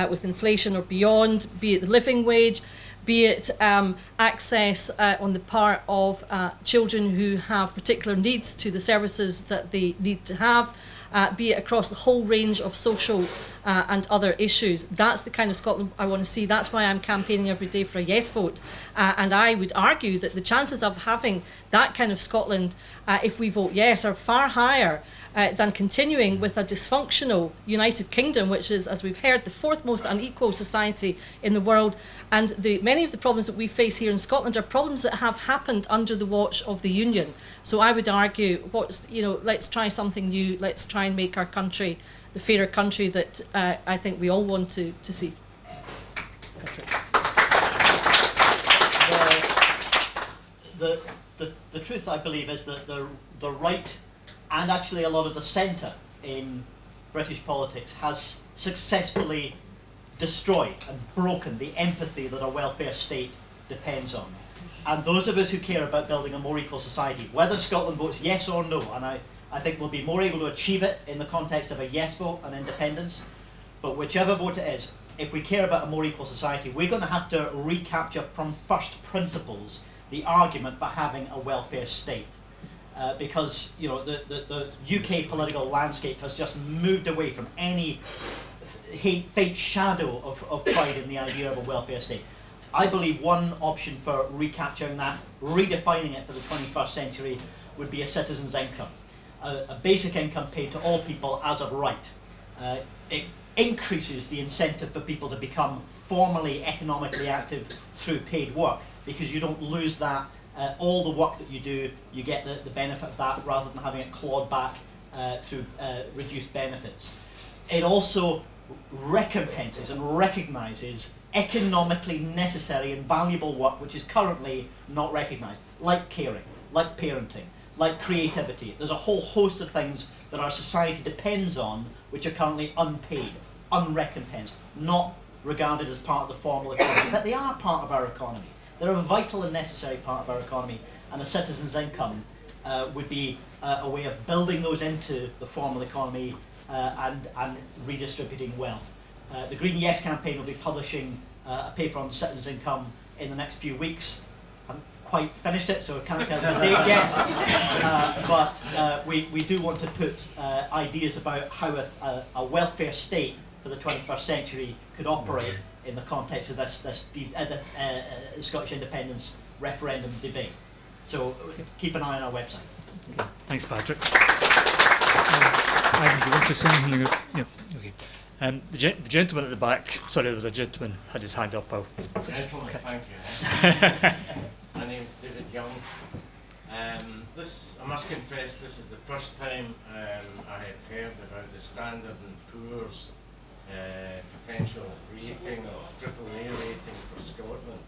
with inflation or beyond, be it the living wage, be it access on the part of children who have particular needs to the services that they need to have, be it across the whole range of social and other issues. That's the kind of Scotland I want to see. That's why I'm campaigning every day for a yes vote. And I would argue that the chances of having that kind of Scotland, if we vote yes, are far higher than continuing with a dysfunctional United Kingdom, which is, as we've heard, the fourth most unequal society in the world. And many of the problems that we face here in Scotland are problems that have happened under the watch of the Union. So I would argue, let's try something new. Let's try and make our country the fairer country that I think we all want to see. The truth, I believe, is that the right and actually a lot of the centre in British politics has successfully destroyed and broken the empathy that a welfare state depends on. And those of us who care about building a more equal society, whether Scotland votes yes or no, and I think we'll be more able to achieve it in the context of a yes vote and independence, but whichever vote it is, if we care about a more equal society, we're going to have to recapture from first principles the argument for having a welfare state. Because the UK political landscape has just moved away from any faint shadow of pride in the idea of a welfare state. I believe one option for recapturing that, redefining it for the 21st century, would be a citizen's income. A basic income paid to all people as of right. It increases the incentive for people to become formally economically active through paid work, because you don't lose that. All the work that you do, you get the benefit of that rather than having it clawed back through reduced benefits. It also recompenses and recognises economically necessary and valuable work which is currently not recognised, like caring, like parenting, like creativity. There's a whole host of things that our society depends on which are currently unpaid, unrecompensed, not regarded as part of the formal economy, but they are part of our economy. They're a vital and necessary part of our economy, and a citizen's income would be a way of building those into the formal economy and redistributing wealth. The Green Yes campaign will be publishing a paper on citizens' income in the next few weeks. I haven't quite finished it, so I can't tell the date yet. But we do want to put ideas about how a welfare state for the 21st century could operate in the context of this Scottish independence referendum debate. So keep an eye on our website. Thanks, Patrick. Ivan, do you want to say something? Yeah. Okay. The gentleman at the back. Sorry, there was a gentleman had his hand up. Gentleman, okay. Thank you. My name's David Young. I must confess, this is the first time I had heard about the Standard & Poor's potential rating or AAA rating for Scotland.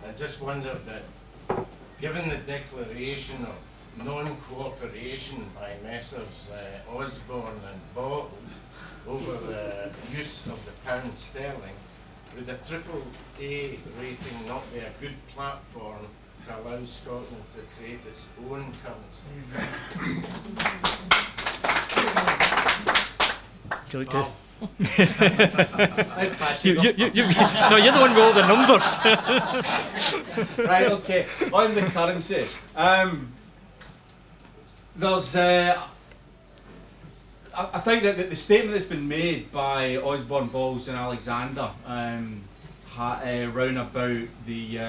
I just wondered that, given the declaration of non-cooperation by Messrs Osborne and Bowles over the use of the pound sterling, would a AAA rating not be a good platform to allow Scotland to create its own currency? Would you like to? No, you're the one with all the numbers. Right, okay. On the currency, there's I think that the statement that's been made by Osborne, Bowles and Alexander round about the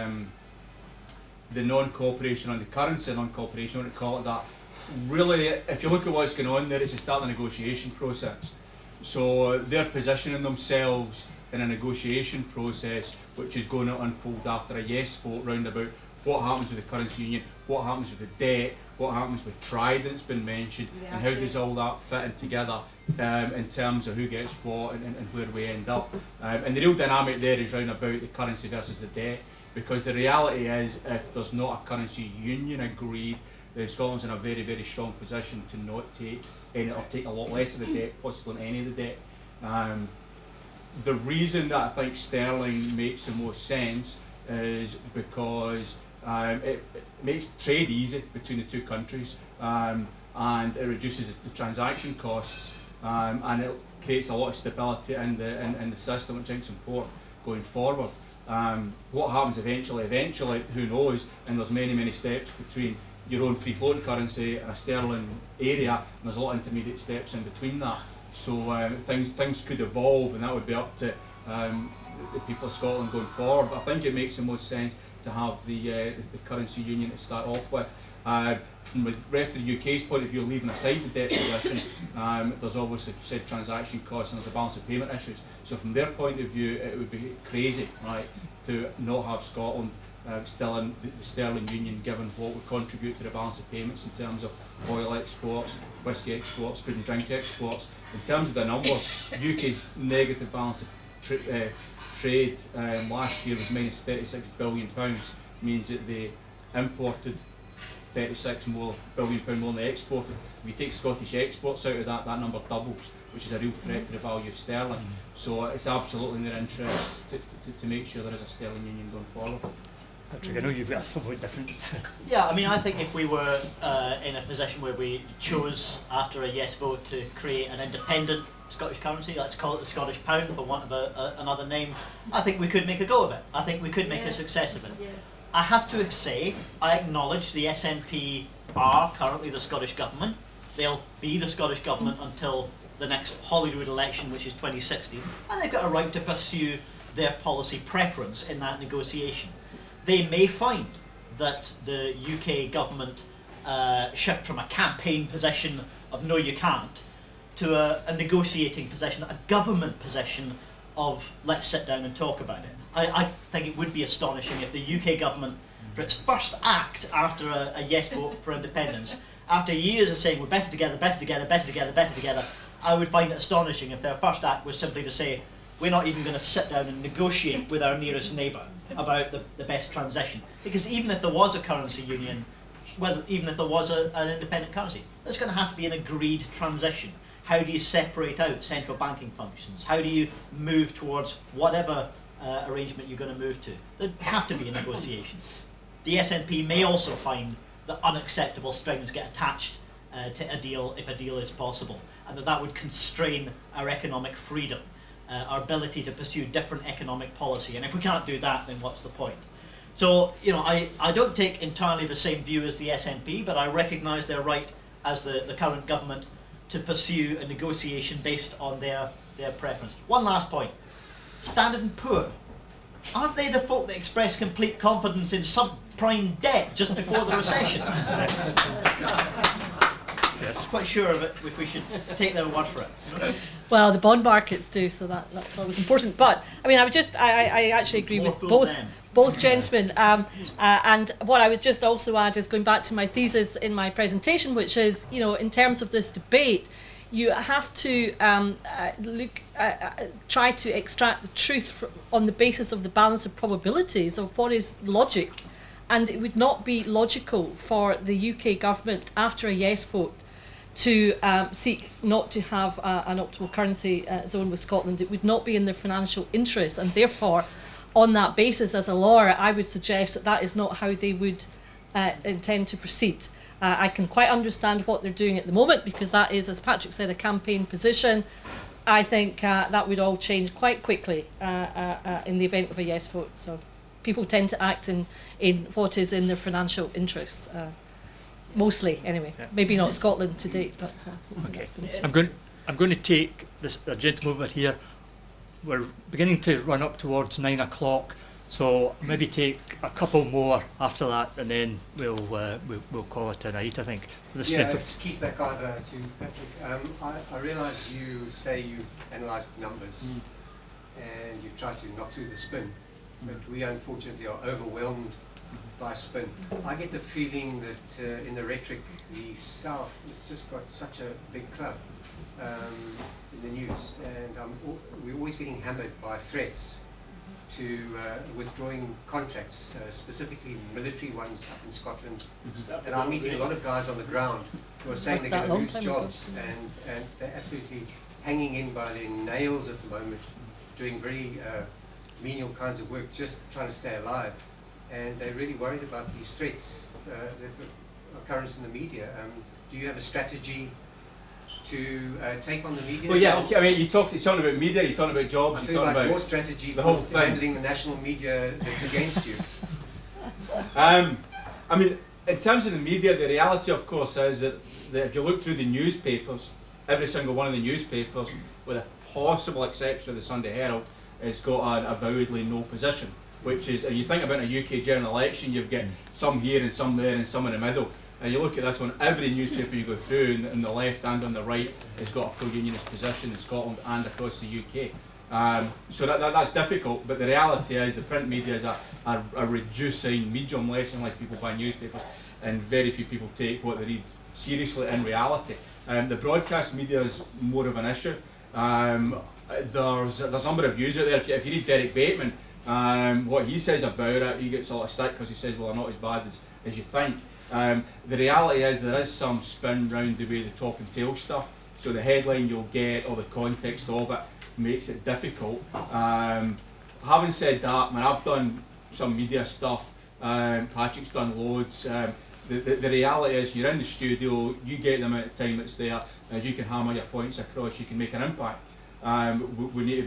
non-cooperation on the currency, non-cooperation, what to call it that, really, if you look at what's going on there, it's a start of a negotiation process. So they're positioning themselves in a negotiation process which is going to unfold after a yes vote round about what happens with the currency union, what happens with the debt, what happens with Trident's been mentioned, and how does all that fit in together in terms of who gets what and where we end up. And the real dynamic there is round about the currency versus the debt, because the reality is if there's not a currency union agreed, then Scotland's in a very, very strong position to not take any, or take a lot less of the debt, possibly any of the debt. The reason that I think sterling makes the most sense is because it makes trade easy between the two countries, and it reduces the transaction costs, and it creates a lot of stability in the system, which I think is important going forward. What happens eventually, who knows, and there's many steps between your own free floating currency and a sterling area, and there's a lot of intermediate steps in between that. So things could evolve, and that would be up to the people of Scotland going forward. But I think it makes the most sense to have the currency union to start off with. From the rest of the UK's point of view, leaving aside the debt position, there's obviously said transaction costs and there's a balance of payment issues. So from their point of view, it would be crazy, right, to not have Scotland still in the sterling union, given what we contribute to the balance of payments in terms of oil exports, whisky exports, food and drink exports. In terms of the numbers, UK negative balance of trade last year was minus £36 billion, means that they imported £36 billion more than they exported. If you take Scottish exports out of that, that number doubles, which is a real threat to the value of sterling. So it's absolutely in their interest to make sure there is a sterling union going forward. Patrick, I know you've got a somewhat different... Yeah, I mean, I think if we were in a position where we chose, after a yes vote, to create an independent Scottish currency, let's call it the Scottish pound for want of another name, I think we could make a go of it. I think we could make a success of it. Yeah. I have to say, I acknowledge the SNP are currently the Scottish Government. They'll be the Scottish Government until the next Holyrood election, which is 2016, and they've got a right to pursue their policy preference in that negotiation. They may find that the UK government shift from a campaign position of no you can't to a negotiating position, a government position of let's sit down and talk about it. I think it would be astonishing if the UK government, for its first act after a yes vote for independence, after years of saying we're better together, better together, better together, better together, I would find it astonishing if their first act was simply to say we're not even going to sit down and negotiate with our nearest neighbour about the best transition. Because even if there was a currency union, even if there was an independent currency, there's going to have to be an agreed transition. How do you separate out central banking functions? How do you move towards whatever arrangement you're going to move to? There'd have to be a negotiation. The SNP may also find that unacceptable strings get attached to a deal if a deal is possible, and that would constrain our economic freedom, our ability to pursue different economic policy. And if we can't do that, then what's the point? So, you know, I don't take entirely the same view as the SNP, but I recognise their right as the current government to pursue a negotiation based on their preference. One last point. Standard & Poor. Aren't they the folk that expressed complete confidence in subprime debt just before the recession? Yes. Quite sure of it, if we should take their word for it. Well, the bond markets do, so that's always important. But I mean, I actually agree with both gentlemen. And what I would just also add is going back to my thesis in my presentation, which is, you know, in terms of this debate, you have to try to extract the truth on the basis of the balance of probabilities of what is logic. And it would not be logical for the UK government, after a yes vote, to seek not to have an optimal currency zone with Scotland. It would not be in their financial interest, and therefore, on that basis, as a lawyer, I would suggest that that is not how they would intend to proceed. I can quite understand what they're doing at the moment, because that is, as Patrick said, a campaign position. I think that would all change quite quickly in the event of a yes vote. So people tend to act in what is in their financial interests. Mostly, anyway. Yeah. Maybe not Scotland to date, but okay. That's going to change. I'm going to take this gentleman over here. We're beginning to run up towards 9 o'clock, so maybe take a couple more after that, and then we'll call it a night, I think. It's Keith Beckharder to Patrick. I realise you say you've analysed the numbers and you've tried to knock through the spin, but we unfortunately are overwhelmed by spin. I get the feeling that in the rhetoric, the South has just got such a big club in the news, and we're always getting hammered by threats to withdrawing contracts, specifically military ones up in Scotland. And I'm meeting a lot of guys on the ground who are saying they're going to lose jobs, and they're absolutely hanging in by their nails at the moment, doing very menial kinds of work, just trying to stay alive. And they're really worried about these threats that occurrence in the media. Do you have a strategy to take on the media? Well, yeah, okay, I mean, you're talking about media, you're talking about jobs, you're talking about your strategy the whole for thing. handling the national media that's against you. I mean, in terms of the media, the reality, of course, is that if you look through the newspapers, every single one of the newspapers, with a possible exception of the Sunday Herald, has got an avowedly no position. Which is, if you think about a UK general election, you've got some here and some there and some in the middle. And you look at this one, every newspaper you go through, on the left and on the right, has got a pro-unionist position in Scotland and across the UK. So that's difficult, but the reality is the print media are reducing medium, less and less people buy newspapers, and very few people take what they read seriously in reality. The broadcast media is more of an issue. There's a number of views out there. If you read Derek Bateman, what he says about it, he gets a lot of stick because he says, well, they're not as bad as you think. The reality is there is some spin round the way the top and tail stuff, so the headline you'll get or the context of it makes it difficult. Having said that, man, I've done some media stuff, Patrick's done loads. The reality is you're in the studio, you get the amount of time that's there, and if you can hammer your points across, you can make an impact. We need to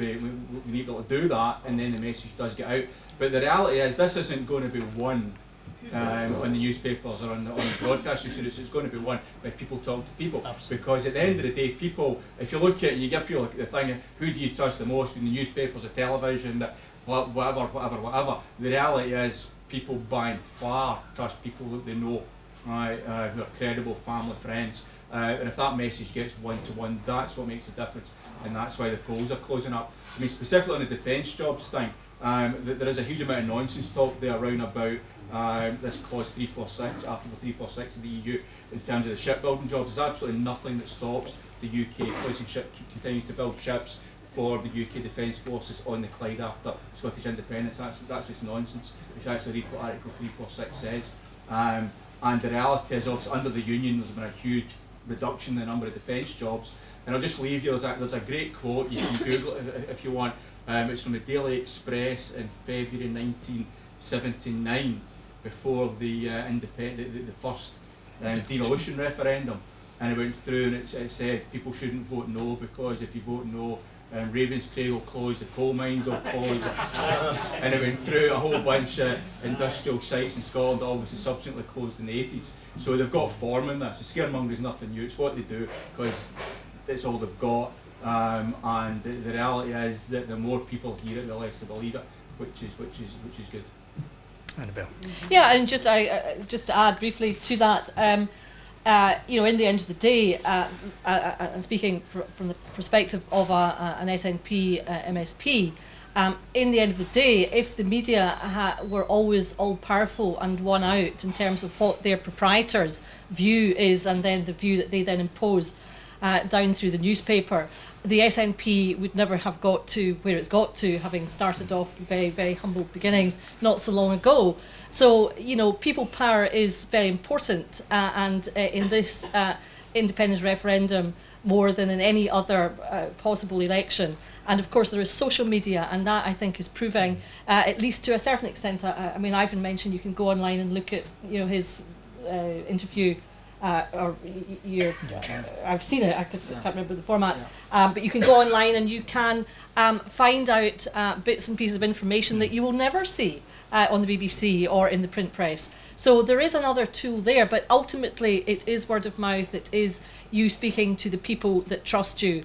be able to do that, and then the message does get out. But the reality is this isn't going to be won on the newspapers or on the broadcast units. It's going to be won by people talking to people. Absolutely. Because at the end of the day, people, if you look at it, you give people the thing, who do you trust the most in the newspapers, the television, whatever. The reality is people by and far trust people that they know, right, who are credible, family, friends. And if that message gets one-to-one, that's what makes a difference. And that's why the polls are closing up. I mean, specifically on the defence jobs thing, there is a huge amount of nonsense talk there around about this clause 346, Article 346 of the EU, in terms of the shipbuilding jobs. There's absolutely nothing that stops the UK continuing to build ships for the UK Defence Forces on the Clyde after Scottish independence. That's just nonsense. We should actually read what Article 346 says. And the reality is also under the Union there's been a huge reduction in the number of defence jobs. And I'll just leave you, there's a great quote, you can Google it if you want. It's from the Daily Express in February 1979, before the first devolution referendum. And it went through and it said people shouldn't vote no because if you vote no, Ravenscraig will close, the coal mines will close. And it went through a whole bunch of industrial sites in Scotland, obviously subsequently closed in the 80s. So they've got form in this. The scaremongering is nothing new, it's what they do because it's all they've got. And the reality is that the more people hear it, the less they believe it, which is good. Annabelle. Yeah, and just to add briefly to that, you know, in the end of the day, and speaking from the perspective of an SNP MSP, in the end of the day, if the media were always all powerful and won out in terms of what their proprietors' view is, and then the view that they then impose down through the newspaper, the SNP would never have got to where it's got to, having started off very, very humble beginnings not so long ago. So, you know, people power is very important, and in this independence referendum, more than in any other possible election. And of course there is social media, and that I think is proving, at least to a certain extent, I mean, Ivan mentioned you can go online and look at, you know, his interview, or I've seen it, I can't remember the format, but you can go online and you can find out bits and pieces of information that you will never see on the BBC or in the print press. So there is another tool there, but ultimately it is word of mouth, it is you speaking to the people that trust you,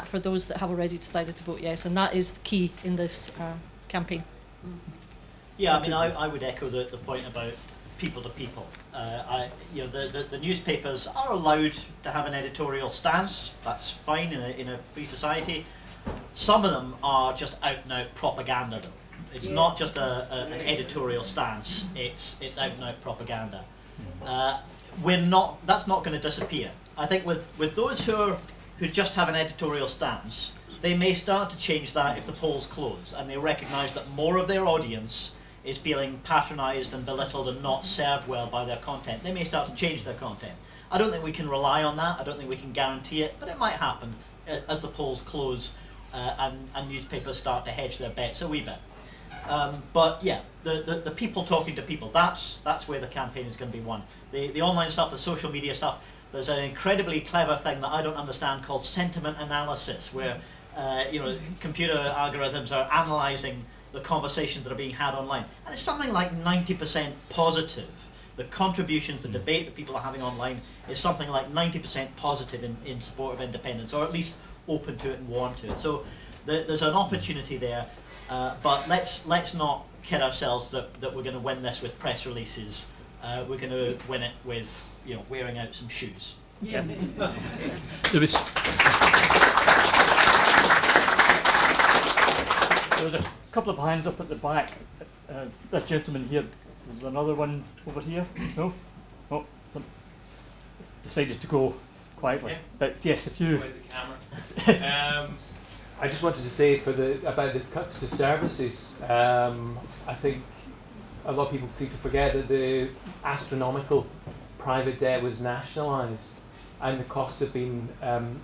for those that have already decided to vote yes, and that is the key in this campaign. Yeah, I mean, I would echo the point about people to people. You know, the newspapers are allowed to have an editorial stance. That's fine in a free society. Some of them are just out and out propaganda, though. It's not just an editorial stance. It's out and out propaganda. That's not going to disappear. I think with those who just have an editorial stance, they may start to change that if the polls close and they recognise that more of their audience is feeling patronised and belittled and not served well by their content. They may start to change their content. I don't think we can rely on that. I don't think we can guarantee it, but it might happen as the polls close and newspapers start to hedge their bets a wee bit. But yeah, the people talking to people, that's where the campaign is going to be won. The online stuff, the social media stuff, there's an incredibly clever thing that I don't understand called sentiment analysis, where computer algorithms are analysing the conversations that are being had online. And it's something like 90% positive. The contributions, the debate that people are having online is something like 90% positive in support of independence, or at least open to it and warm to it. So there's an opportunity there, but let's not kid ourselves that we're going to win this with press releases. We're going to win it with wearing out some shoes. Yeah. There was a couple of hands up at the back. This gentleman here. There's another one over here. No? Oh, decided to go quietly. Yeah. But yes, if you... I just wanted to say about the cuts to services. I think a lot of people seem to forget that the astronomical private debt was nationalised and the costs have been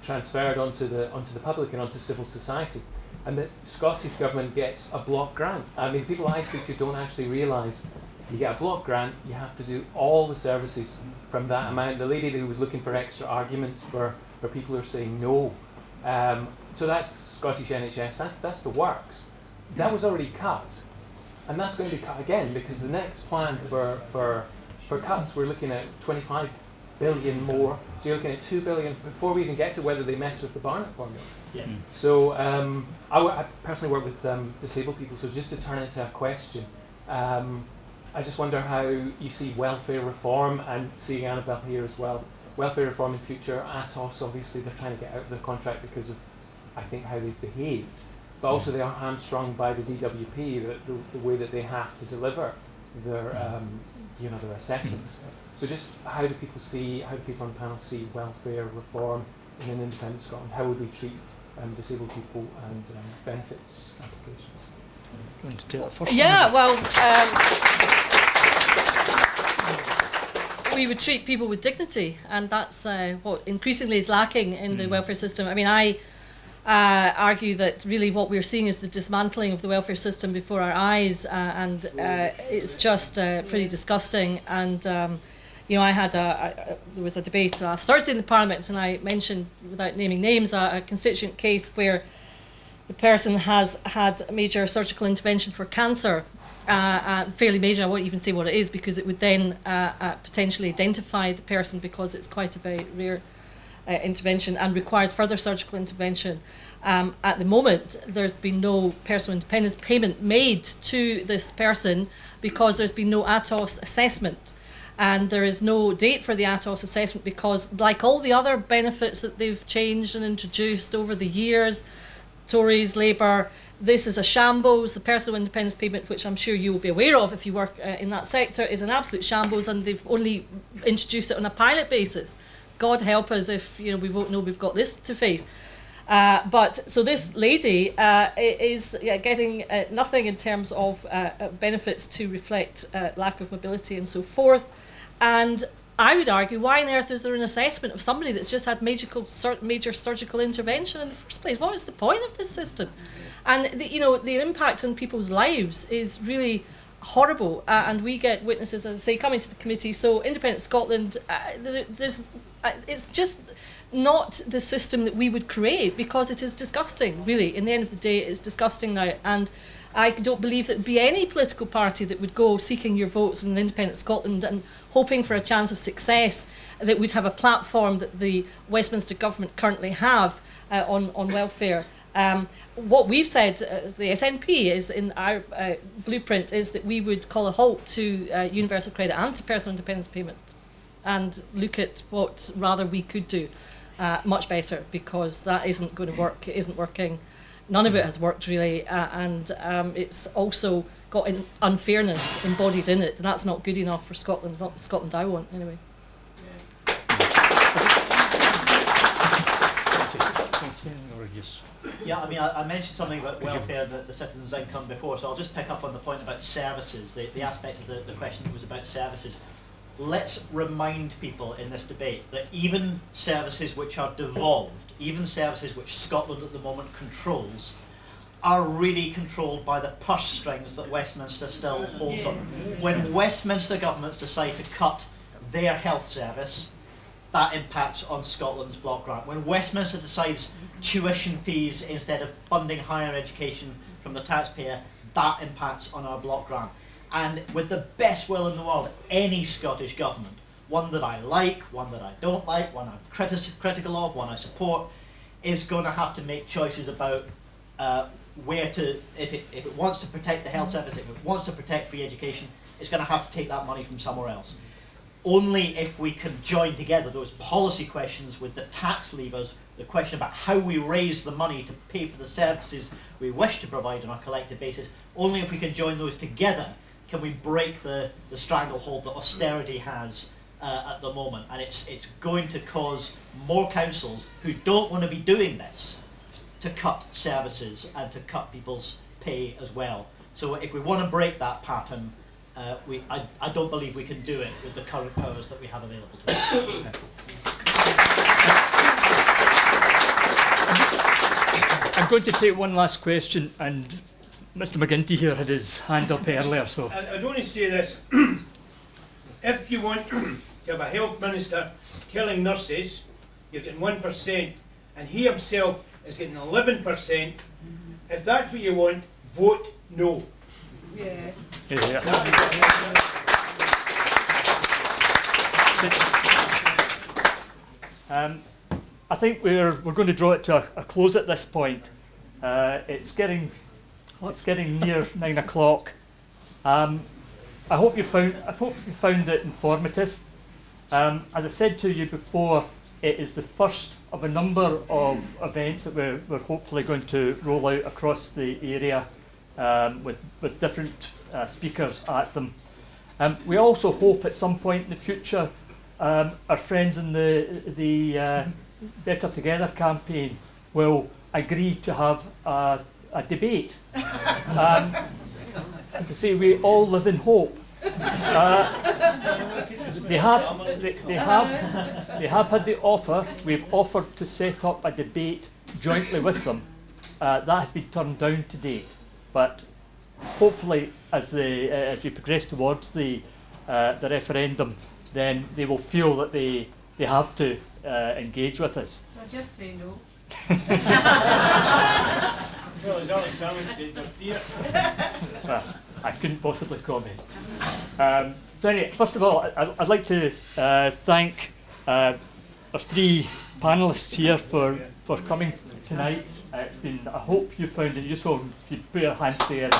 transferred onto the public and onto civil society. And the Scottish Government gets a block grant. I mean, people I speak to don't actually realise you get a block grant, you have to do all the services from that amount. The lady who was looking for extra arguments for people who are saying no. So that's Scottish NHS, that's the works. That was already cut. And that's going to be cut again because the next plan for cuts, we're looking at 25 billion more. So you're looking at 2 billion before we even get to whether they mess with the Barnett formula. Yeah. So I personally work with disabled people, so just to turn it into a question, I just wonder how you see welfare reform, and seeing Annabelle here as well, welfare reform in future. Atos, obviously, they're trying to get out of their contract because of, I think, how they've behaved. But also they are hamstrung by the DWP, the way that they have to deliver their, their assessments. So just how do people on the panel see welfare reform in an independent Scotland? How would we treat disabled people and benefits applications? You want to take that first? Yeah, well, we would treat people with dignity, and that's what increasingly is lacking in the welfare system. I mean, I argue that really what we're seeing is the dismantling of the welfare system before our eyes, and it's just pretty disgusting. And I had there was a debate last Thursday in the Parliament, and I mentioned, without naming names, a constituent case where the person has had a major surgical intervention for cancer, fairly major. I won't even say what it is because it would then potentially identify the person, because it's quite a very rare intervention and requires further surgical intervention. At the moment, there's been no personal independence payment made to this person because there's been no Atos assessment. And there is no date for the Atos assessment because, like all the other benefits that they've changed and introduced over the years, Tories, Labour, this is a shambles. The personal independence payment, which I'm sure you will be aware of if you work in that sector, is an absolute shambles, and they've only introduced it on a pilot basis. God help us if we vote no, we've got this to face. So this lady is getting nothing in terms of benefits to reflect lack of mobility and so forth. And I would argue, why on earth is there an assessment of somebody that's just had major surgical intervention in the first place? What is the point of this system? And the impact on people's lives is really horrible. And we get witnesses, as I say, coming to the committee. So Independent Scotland, it's just not the system that we would create, because it is disgusting, really. In the end of the day, it's disgusting now. And I don't believe that there'd be any political party that would go seeking your votes in Independent Scotland and hoping for a chance of success that would have a platform that the Westminster government currently have on welfare. What we've said, the SNP, is in our blueprint, is that we would call a halt to universal credit and to personal independence payment, and look at what rather we could do much better, because that isn't going to work. It isn't working. none of it has worked really, and it's also got an unfairness embodied in it, and that's not good enough for Scotland, not the Scotland I want anyway. Yeah, I mean, I mentioned something about welfare, the citizens' income before, so I'll just pick up on the point about services, the aspect of the question that was about services. Let's remind people in this debate that even services which are devolved, even services which Scotland at the moment controls, are really controlled by the purse strings that Westminster still holds on. When Westminster governments decide to cut their health service, that impacts on Scotland's block grant. When Westminster decides tuition fees instead of funding higher education from the taxpayer, that impacts on our block grant. And with the best will in the world, any Scottish government, one that I like, one that I don't like, one I'm critical of, one I support, is going to have to make choices about where to, if it wants to protect the health service, if it wants to protect free education, it's going to have to take that money from somewhere else. Only if we can join together those policy questions with the tax levers, the question about how we raise the money to pay for the services we wish to provide on a collective basis, only if we can join those together can we break the stranglehold that austerity has at the moment. And it's going to cause more councils who don't want to be doing this to cut services and to cut people's pay as well. So if we want to break that pattern, I don't believe we can do it with the current powers that we have available to us. I'm going to take one last question, and Mr McGinty here had his hand up earlier. So I don't want to say this. If you want to have a health minister telling nurses you're getting 1%, and he himself is getting 11%, if that's what you want, vote no. Yeah. I think we're going to draw it to a close at this point. It's getting near 9 o'clock. I hope you found it informative. As I said to you before, it is the first of a number of events that we're hopefully going to roll out across the area with different speakers at them. We also hope at some point in the future our friends in the Better Together campaign will agree to have a debate. And to say we all live in hope. They have had the offer. We've offered to set up a debate jointly with them. That has been turned down to date. But hopefully, as we progress towards the referendum, then they will feel that they have to engage with us. So just say no. Well, as Alex Allen said, they're fear. I couldn't possibly comment. So anyway, first of all, I'd like to thank our three panellists here for coming tonight. It's been, I hope you found it useful. If you put your hands together.